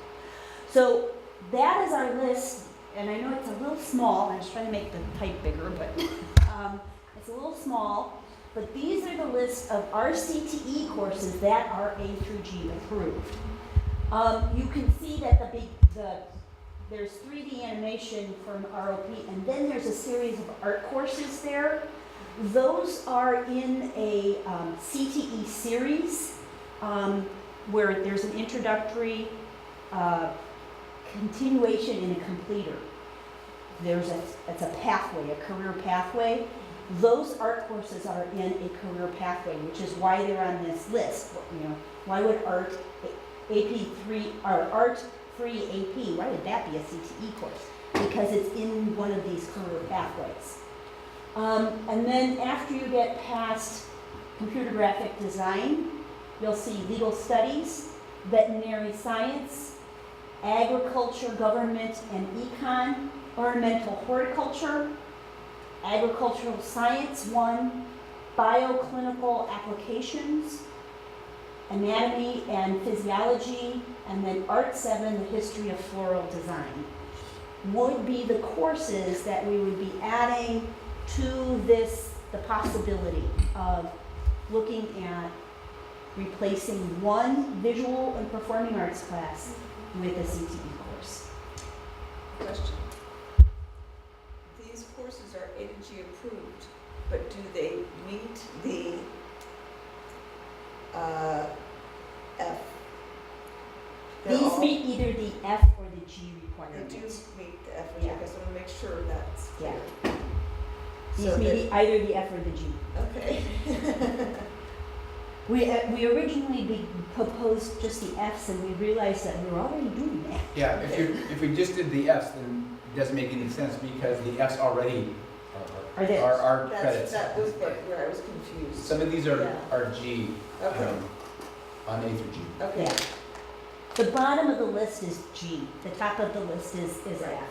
So that is our list, and I know it's a little small. I was trying to make the type bigger, but it's a little small. But these are the list of our CTE courses that are A through G approved. You can see that there's 3D animation from ROP, and then there's a series of art courses there. Those are in a CTE series where there's an introductory continuation and a completer. It's a pathway, a career pathway. Those art courses are in a career pathway, which is why they're on this list. You know, why would art AP3 or art free AP? Why would that be a CTE course? Because it's in one of these career pathways. And then after you get past computer graphic design, you'll see legal studies, veterinary science, agriculture, government and econ, ornamental horticulture, agricultural science 1, bioclinical applications, anatomy and physiology, and then art 7, the history of floral design, would be the courses that we would be adding to this, the possibility of looking at replacing one visual and performing arts class with a CTE course. Question. These courses are A to G approved, but do they meet the F? These meet either the F or the G requirements. They do meet the F or G, Yeah. I just want to make sure that's clear. Yeah. These So meet either the F or the G. Okay. We originally proposed just the Fs, and we realized that we were already doing that. Yeah, if we just did the Fs, then it doesn't make any sense because the Fs already Are there? are credits. That was where I was confused. Some of these are Yeah. G Okay. on A through G. Okay. Yeah. The bottom of the list is G. The top of the list is F.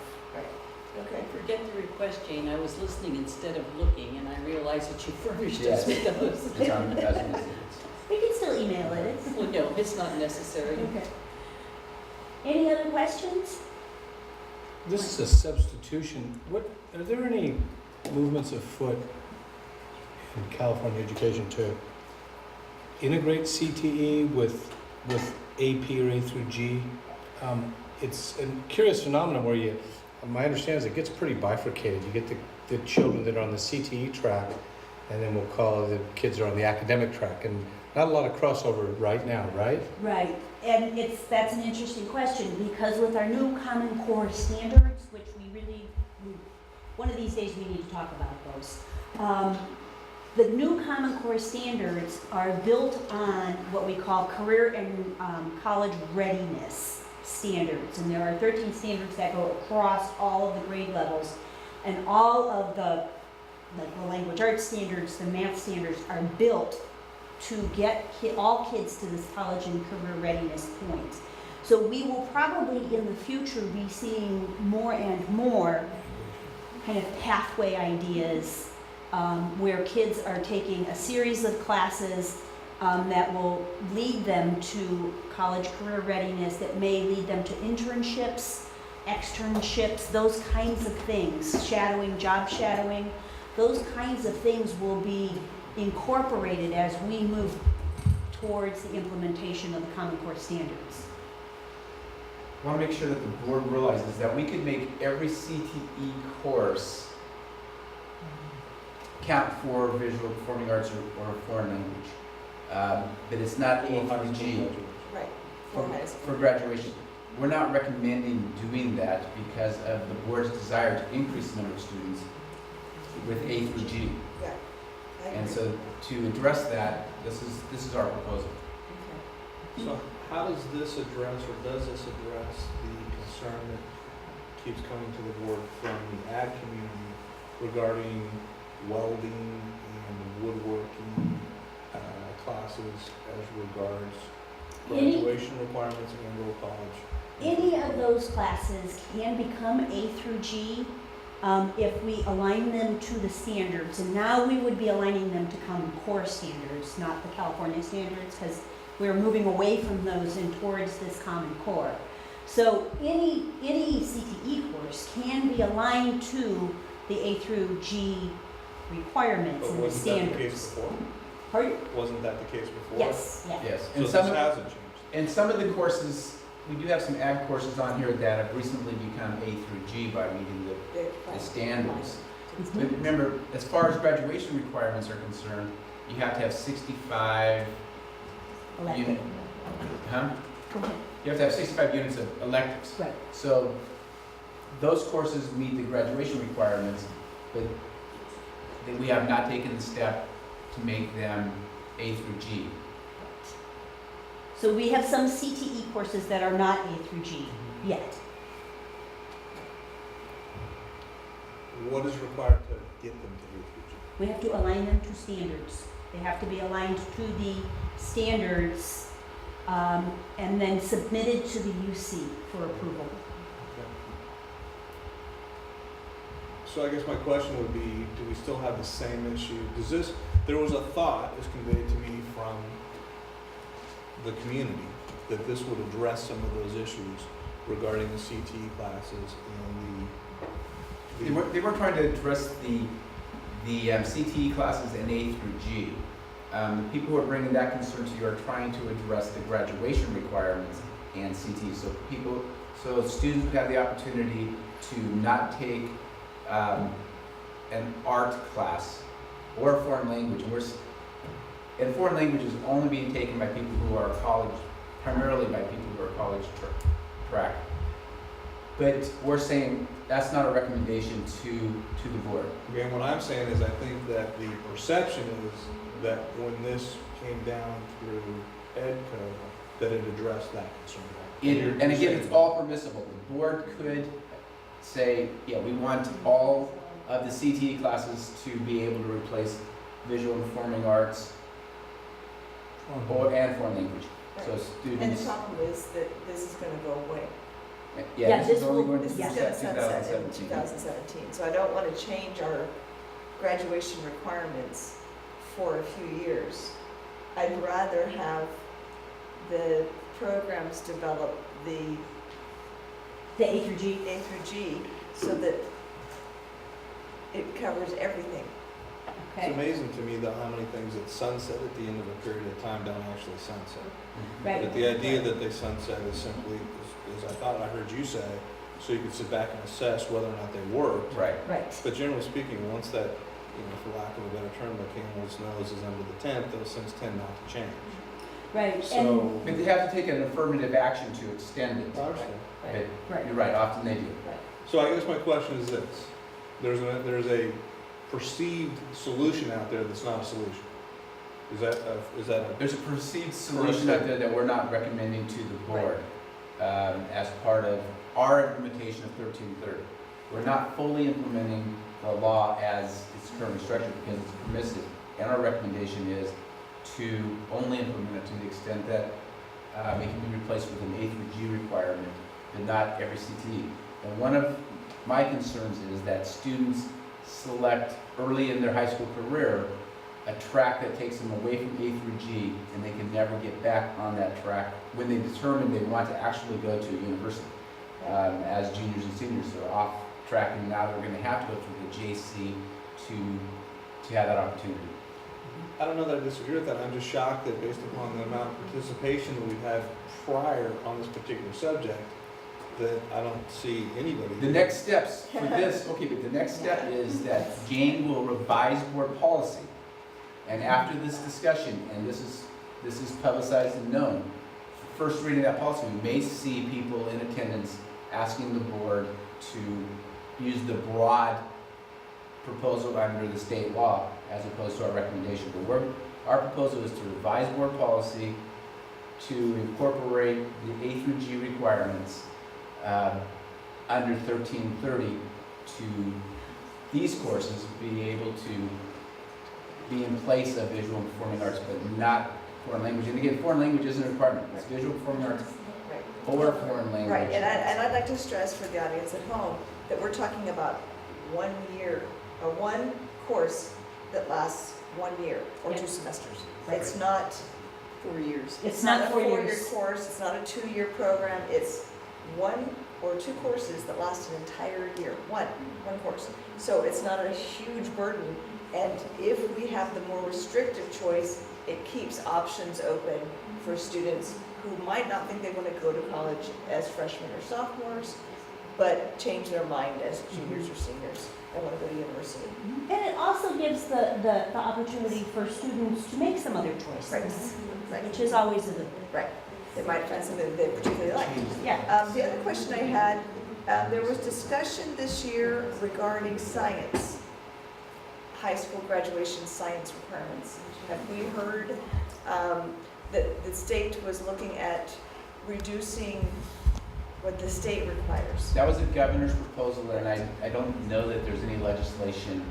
Okay. Forget the request, Jane. I was listening instead of looking, and I realized that you furnished Yes. us with those. It's on as an assist. We can still email it. Well, no, it's not necessary. Okay. Any other questions? This is a substitution. Are there any movements afoot in California education to integrate CTE with AP or A through G? It's a curious phenomenon where my understanding is it gets pretty bifurcated. You get the children that are on the CTE track, and then we'll call the kids that are on the academic track, and not a lot of crossover right now, right? Right, and that's an interesting question because with our new Common Core standards, which one of these days we need to talk about those. The new Common Core standards are built on what we call career and college readiness standards, and there are 13 standards that go across all of the grade levels, and all of the language arts standards, the math standards are built to get all kids to this college and career readiness point. So we will probably in the future be seeing more and more kind of pathway ideas where kids are taking a series of classes that will lead them to college career readiness, that may lead them to internships, externships, those kinds of things, shadowing, job shadowing, those kinds of things will be incorporated as we move towards the implementation of the Common Core standards. I want to make sure that the board realizes that we could make every CTE course count for visual performing arts or foreign language. But it's not A through G. Right. For graduation. We're not recommending doing that because of the board's desire to increase the number of students with A through G. Yeah. And so to address that, this is our proposal. So how does this address, or does this address the concern that keeps coming to the board from the ag community regarding welding and woodworking classes as regards graduation requirements and or college? Any of those classes can become A through G if we align them to the standards. And now we would be aligning them to Common Core standards, not the California standards, because we're moving away from those and towards this Common Core. So any CTE course can be aligned to the A through G requirements and the standards. Wasn't that the case before? Pardon? Wasn't that the case before? Yes, yeah. Yes. So this hasn't changed. And some of the courses, we do have some ag courses on here that have recently become A through G by meeting the standards. But remember, as far as graduation requirements are concerned, you have to have 65 unit. Huh? Go ahead. you have to have 65 units of electives. Right. So those courses meet the graduation requirements, but we have not taken the step to make them A through G. So we have some CTE courses that are not A through G yet. What is required to get them to A through G? We have to align them to standards. They have to be aligned to the standards and then submitted to the UC for approval. So I guess my question would be, do we still have the same issue? There was a thought is conveyed to me from the community that this would address some of those issues regarding the CTE classes and They were trying to address the CTE classes in A through G. The people who are bringing that concern to you are trying to address the graduation requirements and CTE. So students would have the opportunity to not take an art class or a foreign language. And foreign language is only being taken by people who are college, primarily by people who are college track. But we're saying that's not a recommendation to the board. again, what I'm saying is I think that the perception is that when this came down through EdCo, that it addressed that concern. And again, it's all permissible. The board could say, yeah, we want all of the CTE classes to be able to replace visual and performing arts and foreign language. So And students. the problem is that this is going to go away. Yeah, this is only going to This is going to sunset in 2017. So I don't want to change our graduation requirements for a few years. I'd rather have the programs develop the A through G? A through G, so that it covers everything. It's amazing to me though how many things that sunset at the end of a period of time don't actually sunset. Right. But the idea that they sunset is simply, as I thought I heard you say, so you could sit back and assess whether or not they worked. Right. Right. But generally speaking, once that, for lack of a better term, the camel's nose is under the tent, those things tend not to change. Right. So, But they have to take an affirmative action to extend it. I understand. But you're right, often they do. So I guess my question is this: there's a perceived solution out there that's not a solution. Is that a? There's a perceived solution out there that we're not recommending to the board as part of our implementation of 1330. We're not fully implementing the law as it's currently structured because it's permissive. And our recommendation is to only implement it to the extent that it can be replaced with an A through G requirement, but not every CTE. And one of my concerns is that students select early in their high school career a track that takes them away from A through G, and they can never get back on that track when they determine they want to actually go to a university. As juniors and seniors, they're off track, and now they're going to have to go through the JC to have that opportunity. I don't know that I disagree with that. I'm just shocked that based upon the amount of participation that we've had prior on this particular subject, that I don't see anybody. The next steps for this, okay, but the next step is that Jane will revise board policy. And after this discussion, and this is publicized and known, first reading that policy, we may see people in attendance asking the board to use the broad proposal under the state law as opposed to our recommendation. But our proposal is to revise board policy to incorporate the A through G requirements under 1330 to these courses be able to be in place of visual and performing arts, but not foreign language. And again, foreign language isn't a requirement. It's visual performing arts or foreign language. Right, and I'd like to stress for the audience at home that we're talking about 1 year, or one course that lasts 1 year or 2 semesters. It's not 4 years. It's not a 4-year course, it's not a 2-year program, it's 1 or 2 courses that last an entire year, one course. So it's not a huge burden, and if we have the more restrictive choice, it keeps options open for students who might not think they want to go to college as freshmen or sophomores, but change their mind as juniors or seniors and want to go to university. And it also gives the opportunity for students to make some other choices, which is always a good thing. Right. they might find something that they particularly like. Yeah. The other question I had, there was discussion this year regarding science, high school graduation science requirements. Have we heard that the state was looking at reducing what the state requires? That was a governor's proposal, and I don't know that there's any legislation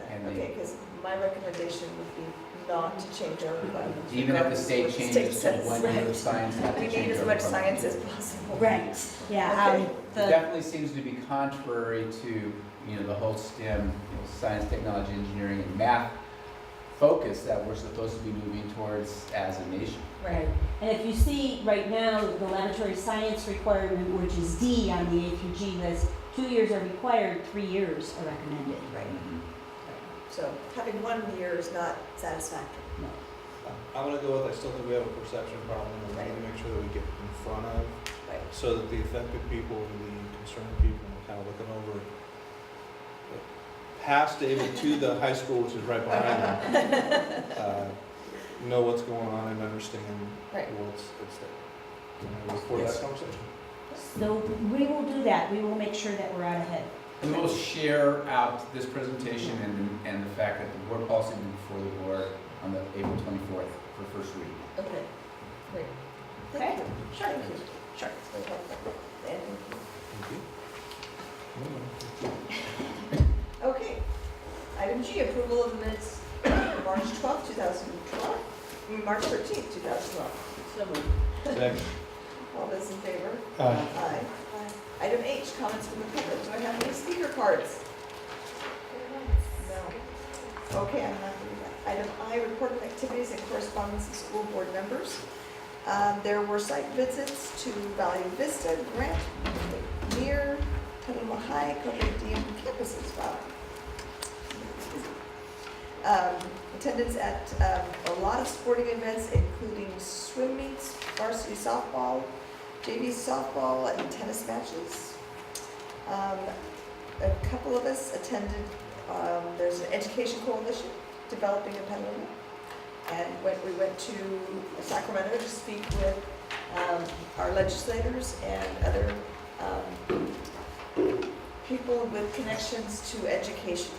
pending. Okay, because my recommendation would be not to change our requirements. Even if the regardless state of what the changes to says. one year of science, not to We change need as our much requirements. science as possible. Right, yeah. Okay. It definitely seems to be contrary to, the whole STEM, science, technology, engineering, and math focus that we're supposed to be moving towards as a nation. Right. And if you see right now, the laboratory science requirement, which is D on the APG list, 2 years are required, 3 years are recommended. Right. So having 1 year is not satisfactory. No. I'm gonna go with, I still think we have a perception problem, and we need to make sure that we get in front of, so that the affected people, the concerned people, and kind of looking over past David to the high school, which is right behind them, know what's going on and understand what's at stake. And I look forward to that conversation. So we will do that. We will make sure that we're out ahead. And we'll share out this presentation and the fact that the board policy will be before the board on the April 24th for first reading. Okay, great. Thank you. Sure. Thank you. Sure. It's very helpful. And thank you. Okay. Item G, approval of the minutes, March 12th, 2012, March 13th, 2012. So moved. Second. All those in favor? Aye. Aye. Item H, comments from the public. Do I have any speaker cards? No. Okay, I'm not doing that. Item I, report of activities and correspondence of school board members. There were site visits to Valley Vista, Grant, McNear, Petaluma High, Covenant DM campuses. Wow. Attendance at a lot of sporting events, including swim meets, varsity softball, JV softball, and tennis matches. A couple of us attended, there's an education coalition developing in Petaluma, and we went to Sacramento to speak with our legislators and other people with connections to education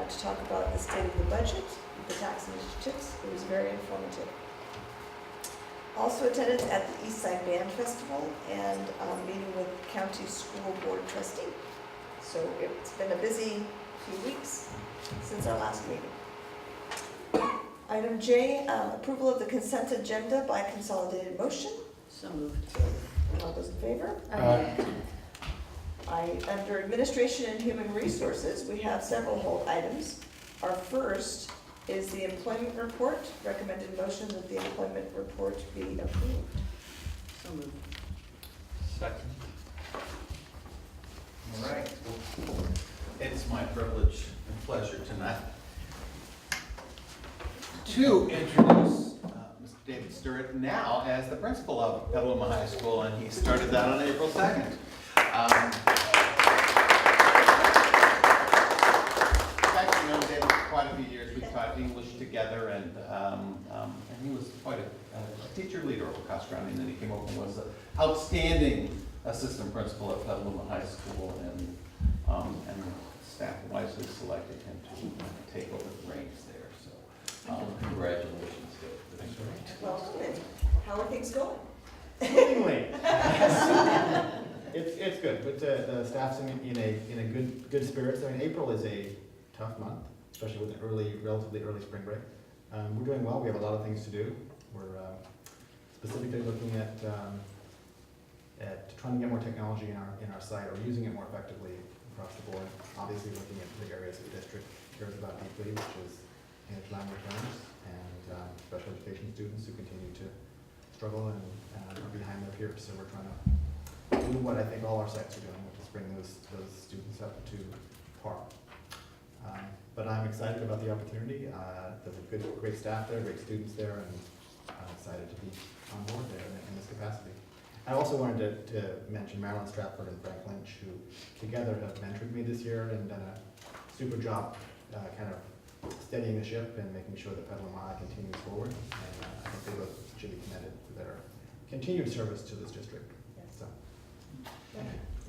to talk about the state of the budget, the tax initiatives. It was very informative. Also attended at the East Side Band Festival and meeting with County School Board Trustee. So it's been a busy few weeks since our last meeting. Item J, approval of the consent agenda by consolidated motion. So moved. All those in favor? Aye. Under Administration and Human Resources, we have several hold items. Our first is the employment report. Recommended motion that the employment report be approved. So moved. Second. All right. It's my privilege and pleasure tonight to introduce Mr. David Stewart now as the principal of Petaluma High School, and he started that on April 2nd. I've actually known David for quite a few years. We taught English together, and he was quite a teacher leader over Casa Grande, and then he came over and was an outstanding assistant principal at Petaluma High School, and staff wisely selected him to take over the reins there. So congratulations, David. Thanks. Welcome, and how are things going? Swimmingly. It's good, but the staff's in a good spirits. I mean, April is a tough month, especially with the relatively early spring break. We're doing well. We have a lot of things to do. We're specifically looking at trying to get more technology in our site, or using it more effectively across the board. Obviously, looking at the areas of the district cares about deeply, which is English language learners and special education students who continue to struggle and are behind their peers. So we're trying to do what I think all our sites are doing, which is bring those students up to par. But I'm excited about the opportunity. There's a great staff there, great students there, and I'm excited to be on board there in this capacity. I also wanted to mention Marilyn Stratford and Frank Lynch, who together have mentored me this year and done a super job kind of steadying the ship and making sure that Petaluma continues forward. And I think they both should be commended for their continued service to this district. So,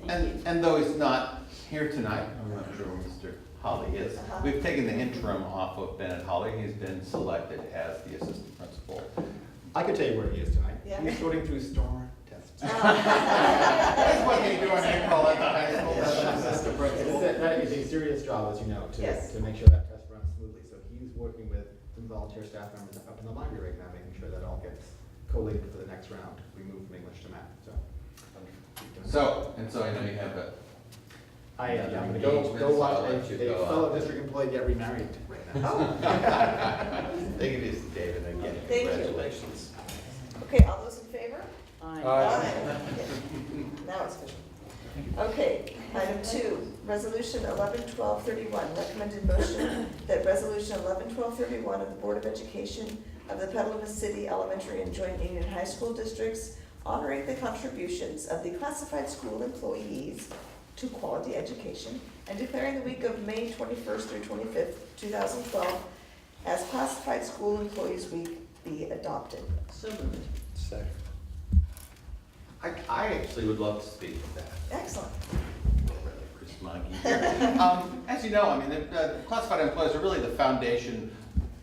And though he's not here tonight, I'm not sure where Mr. Holly is, we've taken the interim off of Bennett Holly. He's been selected as the assistant principal. I could tell you where he is tonight. Yeah. He's sorting through storm tests. That's what they do in April at the high school. That is a serious job, as you know, Yes. to make sure that test runs smoothly. So he's working with some volunteer staff members up in the library right now, making sure that all gets collated for the next round. We move from English to math. So I know you have a. I'm going to engagement, go so watch I'll a let you go fellow on. district employee get remarried right now. Oh. Take it easy, David, again, Thank you. congratulations. Okay, all those in favor? Aye. Now it's official. Okay, item 2, resolution 11-1231, recommended motion that resolution 11-1231 of the Board of Education of the Petaluma City Elementary and Joint Union High School Districts honoring the contributions of the classified school employees to quality education and declaring the week of May 21st through 25th, 2012 as Classified School Employees Week be adopted. So moved. Second. I actually would love to speak to that. Excellent. Chris Moggy here. As you know, I mean, the classified employees are really the foundation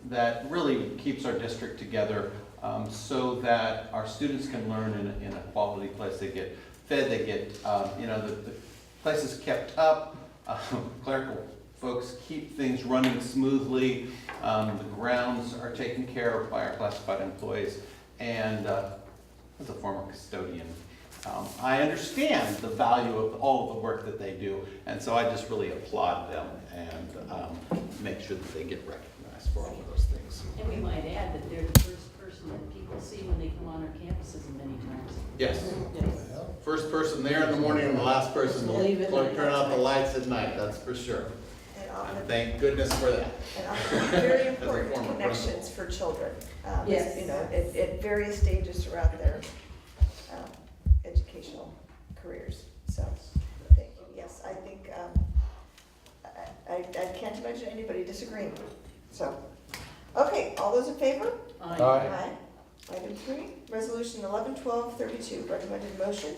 that really keeps our district together, so that our students can learn in a quality place. They get fed, they get, the place is kept up, clerical folks keep things running smoothly, the grounds are taken care of by our classified employees, and as a former custodian, I understand the value of all of the work that they do, and so I just really applaud them and make sure that they get recognized for all of those things. And we might add that they're the first person that people see when they come on our campuses many times. Yes. Yes. First person there in the morning and the last person Leave it to at turn that. out the lights at night, that's for sure. And thank goodness for that. And often very As a important former connections for children. Yes. You know, at various stages throughout their educational careers. So, thank you. Yes, I think, I can't imagine anybody disagreeing. So, okay, all those in favor? Aye. Aye. Item 3, resolution 11-1232, recommended motion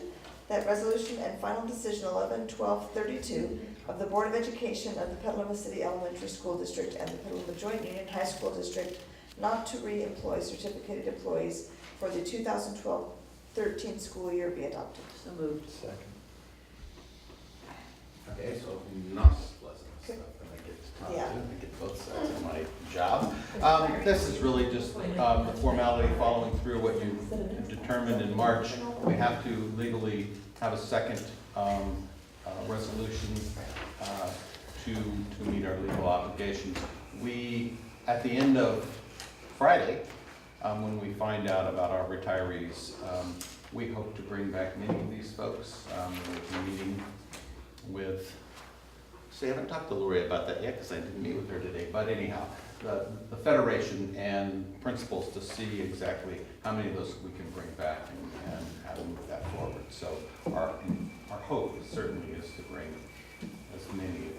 that resolution and final decision 11-1232 of the Board of Education of the Petaluma City Elementary School District and the Petaluma Joint Union High School District not to re-employ certificated employees for the 2012-13 school year be adopted. So moved. Second. Okay, so not pleasant stuff that I get to talk Yeah. to, I get both sides of my job. This is really just the formality following through what you determined in March. We have to legally have a second resolution to meet our legal obligations. We, at the end of Friday, when we find out about our retirees, we hope to bring back many of these folks. We're meeting with, see, I haven't talked to Lori about that yet because I didn't meet with her today, but anyhow, the Federation and principals to see exactly how many of those we can bring back and how to move that forward. So our hope certainly is to bring as many,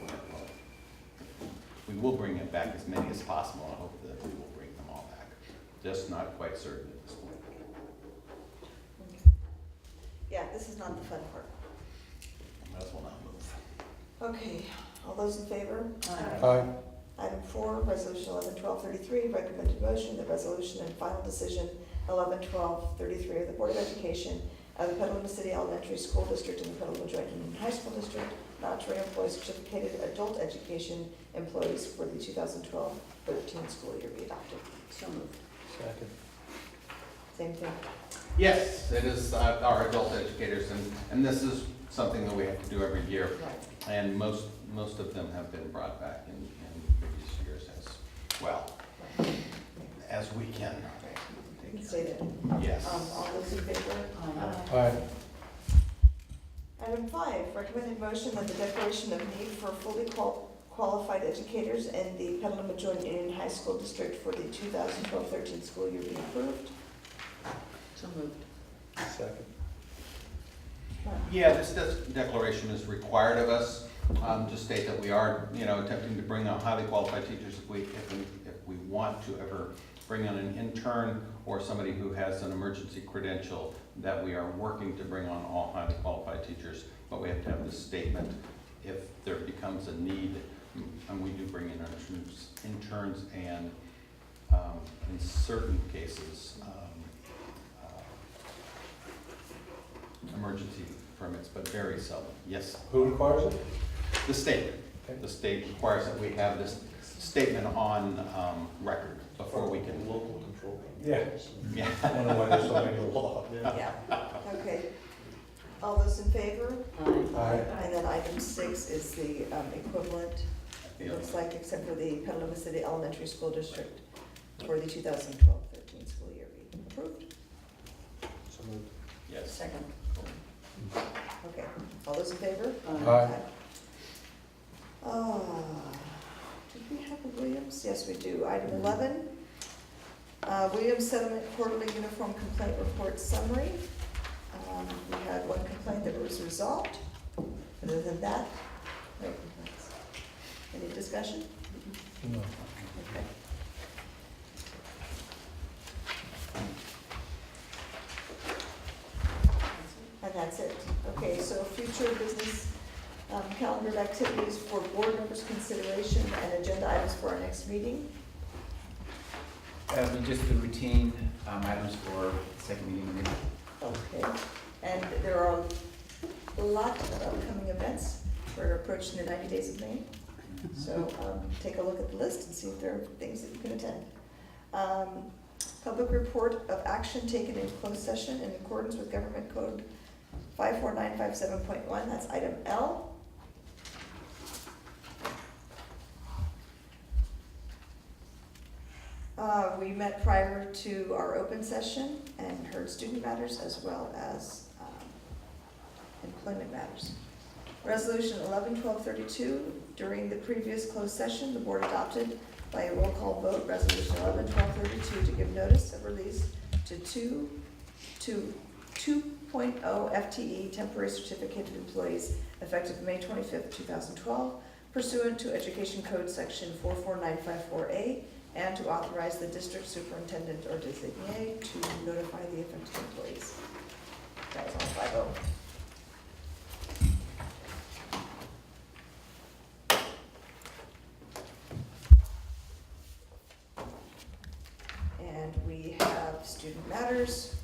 we will bring it back as many as possible. I hope that we will bring them all back. Just not quite certain at this point. Yeah, this is not the fun part. Might as well not move. Okay, all those in favor? Aye. Item 4, resolution 11-1233, recommended motion that resolution and final decision 11-1233 of the Board of Education of the Petaluma City Elementary School District and the Petaluma Joint Union High School District not to re-employ certificated adult education employees for the 2012-13 school year be adopted. So moved. Second. Same thing. Yes, it is our adult educators, and this is something that we have to do every year. Right. And most of them have been brought back in previous years as well, as we can. You can say that. Yes. All those in favor? Aye. Item 5, recommended motion that the declaration of need for fully qualified educators in the Petaluma Joint Union High School District for the 2012-13 school year be approved. So moved. Second. Yeah, this declaration is required of us to state that we are, attempting to bring out highly qualified teachers if we want to ever bring on an intern or somebody who has an emergency credential, that we are working to bring on all highly qualified teachers, but we have to have this statement if there becomes a need, and we do bring in interns and in certain cases, emergency permits, but very seldom. Yes? Who requires it? The state. The state requires that we have this statement on record before we can. Local control. Yeah. Yeah. I don't know why there's so many law. Yeah, okay. All those in favor? Aye. And then item 6 is the equivalent, it looks like, except for the Petaluma City Elementary School District for the 2012-13 school year. Be approved? So moved. Yes. Second. Okay, all those in favor? Aye. Did we have a Williams? Yes, we do. Item 11, Williams Settlement Quarterly Uniform Complaint Report Summary. We had one complaint that was resolved. Other than that, no complaints. Any discussion? No. Okay. And that's it. Okay, so future business calendar of activities for board members' consideration and agenda items for our next meeting. Just the routine items for second meeting in May. Okay, and there are a lot of upcoming events. We're approaching the 90 days of May. So take a look at the list and see if there are things that you can attend. Public report of action taken in closed session in accordance with Government Code 54957.1, that's item L. We met prior to our open session and heard student matters as well as employment matters. Resolution 11-1232, during the previous closed session, the board adopted by a roll call vote, Resolution 11-1232, to give notice of release to 2.0 FTE temporary certificated employees effective May 25th, 2012, pursuant to Education Code Section 44954A, and to authorize the district superintendent or designee to notify the affected employees. That was all 5-0. And we have student matters.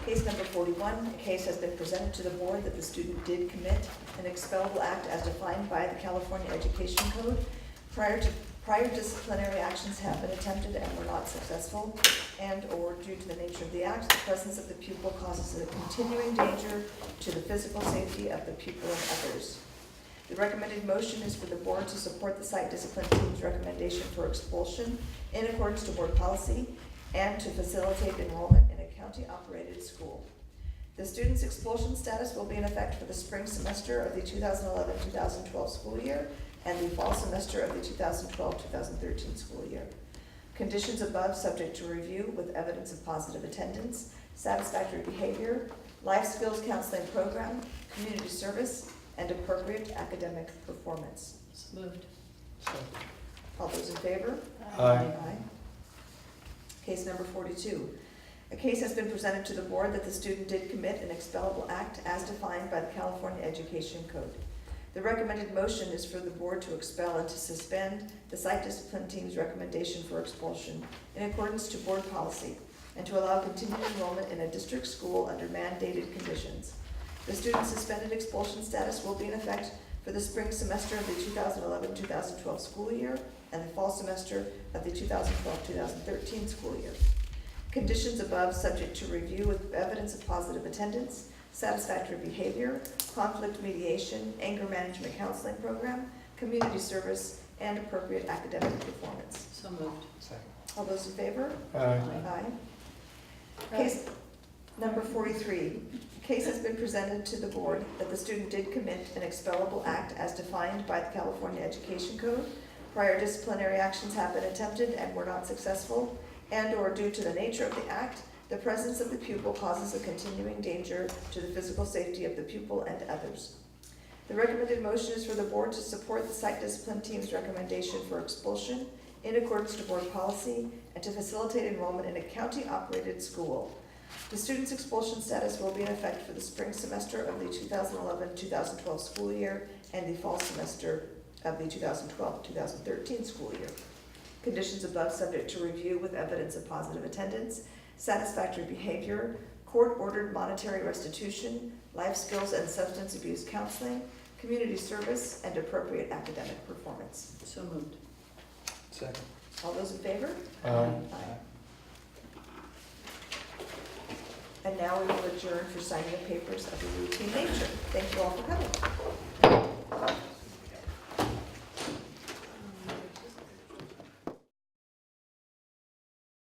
Case number 41, a case has been presented to the board that the student did commit an expellable act as defined by the California Education Code. Prior disciplinary actions have been attempted and were not successful, and or due to the nature of the act, the presence of the pupil causes a continuing danger to the physical safety of the pupil and others. The recommended motion is for the board to support the site discipline team's recommendation for expulsion in accordance to board policy and to facilitate enrollment in a county-operated school. The student's expulsion status will be in effect for the spring semester of the 2011-2012 school year and the fall semester of the 2012-2013 school year. Conditions above subject to review with evidence of positive attendance, satisfactory behavior, life skills counseling program, community service, and appropriate academic performance. So moved. All those in favor? Aye. Case number 42. A case has been presented to the board that the student did commit an expellable act as defined by the California Education Code. The recommended motion is for the board to expel and to suspend the site discipline team's recommendation for expulsion in accordance to board policy and to allow continued enrollment in a district school under mandated conditions. The student's suspended expulsion status will be in effect for the spring semester of the 2011-2012 school year and the fall semester of the 2012-2013 school year. Conditions above subject to review with evidence of positive attendance, satisfactory behavior, conflict mediation, anger management counseling program, community service, and appropriate academic performance. So moved. Second. All those in favor? Aye. Aye. Case number 43. A case has been presented to the board that the student did commit an expellable act as defined by the California Education Code. Prior disciplinary actions have been attempted and were not successful, and or due to the nature of the act, the presence of the pupil causes a continuing danger to the physical safety of the pupil and others. The recommended motion is for the board to support the site discipline team's recommendation for expulsion in accordance to board policy and to facilitate enrollment in a county-operated school. The student's expulsion status will be in effect for the spring semester of the 2011-2012 school year and the fall semester of the 2012-2013 school year. Conditions above subject to review with evidence of positive attendance, satisfactory behavior, court-ordered monetary restitution, life skills and substance abuse counseling, community service, and appropriate academic performance. So moved. Second. All those in favor? Aye. And now we will adjourn for signing of papers of a routine nature. Thank you all for coming.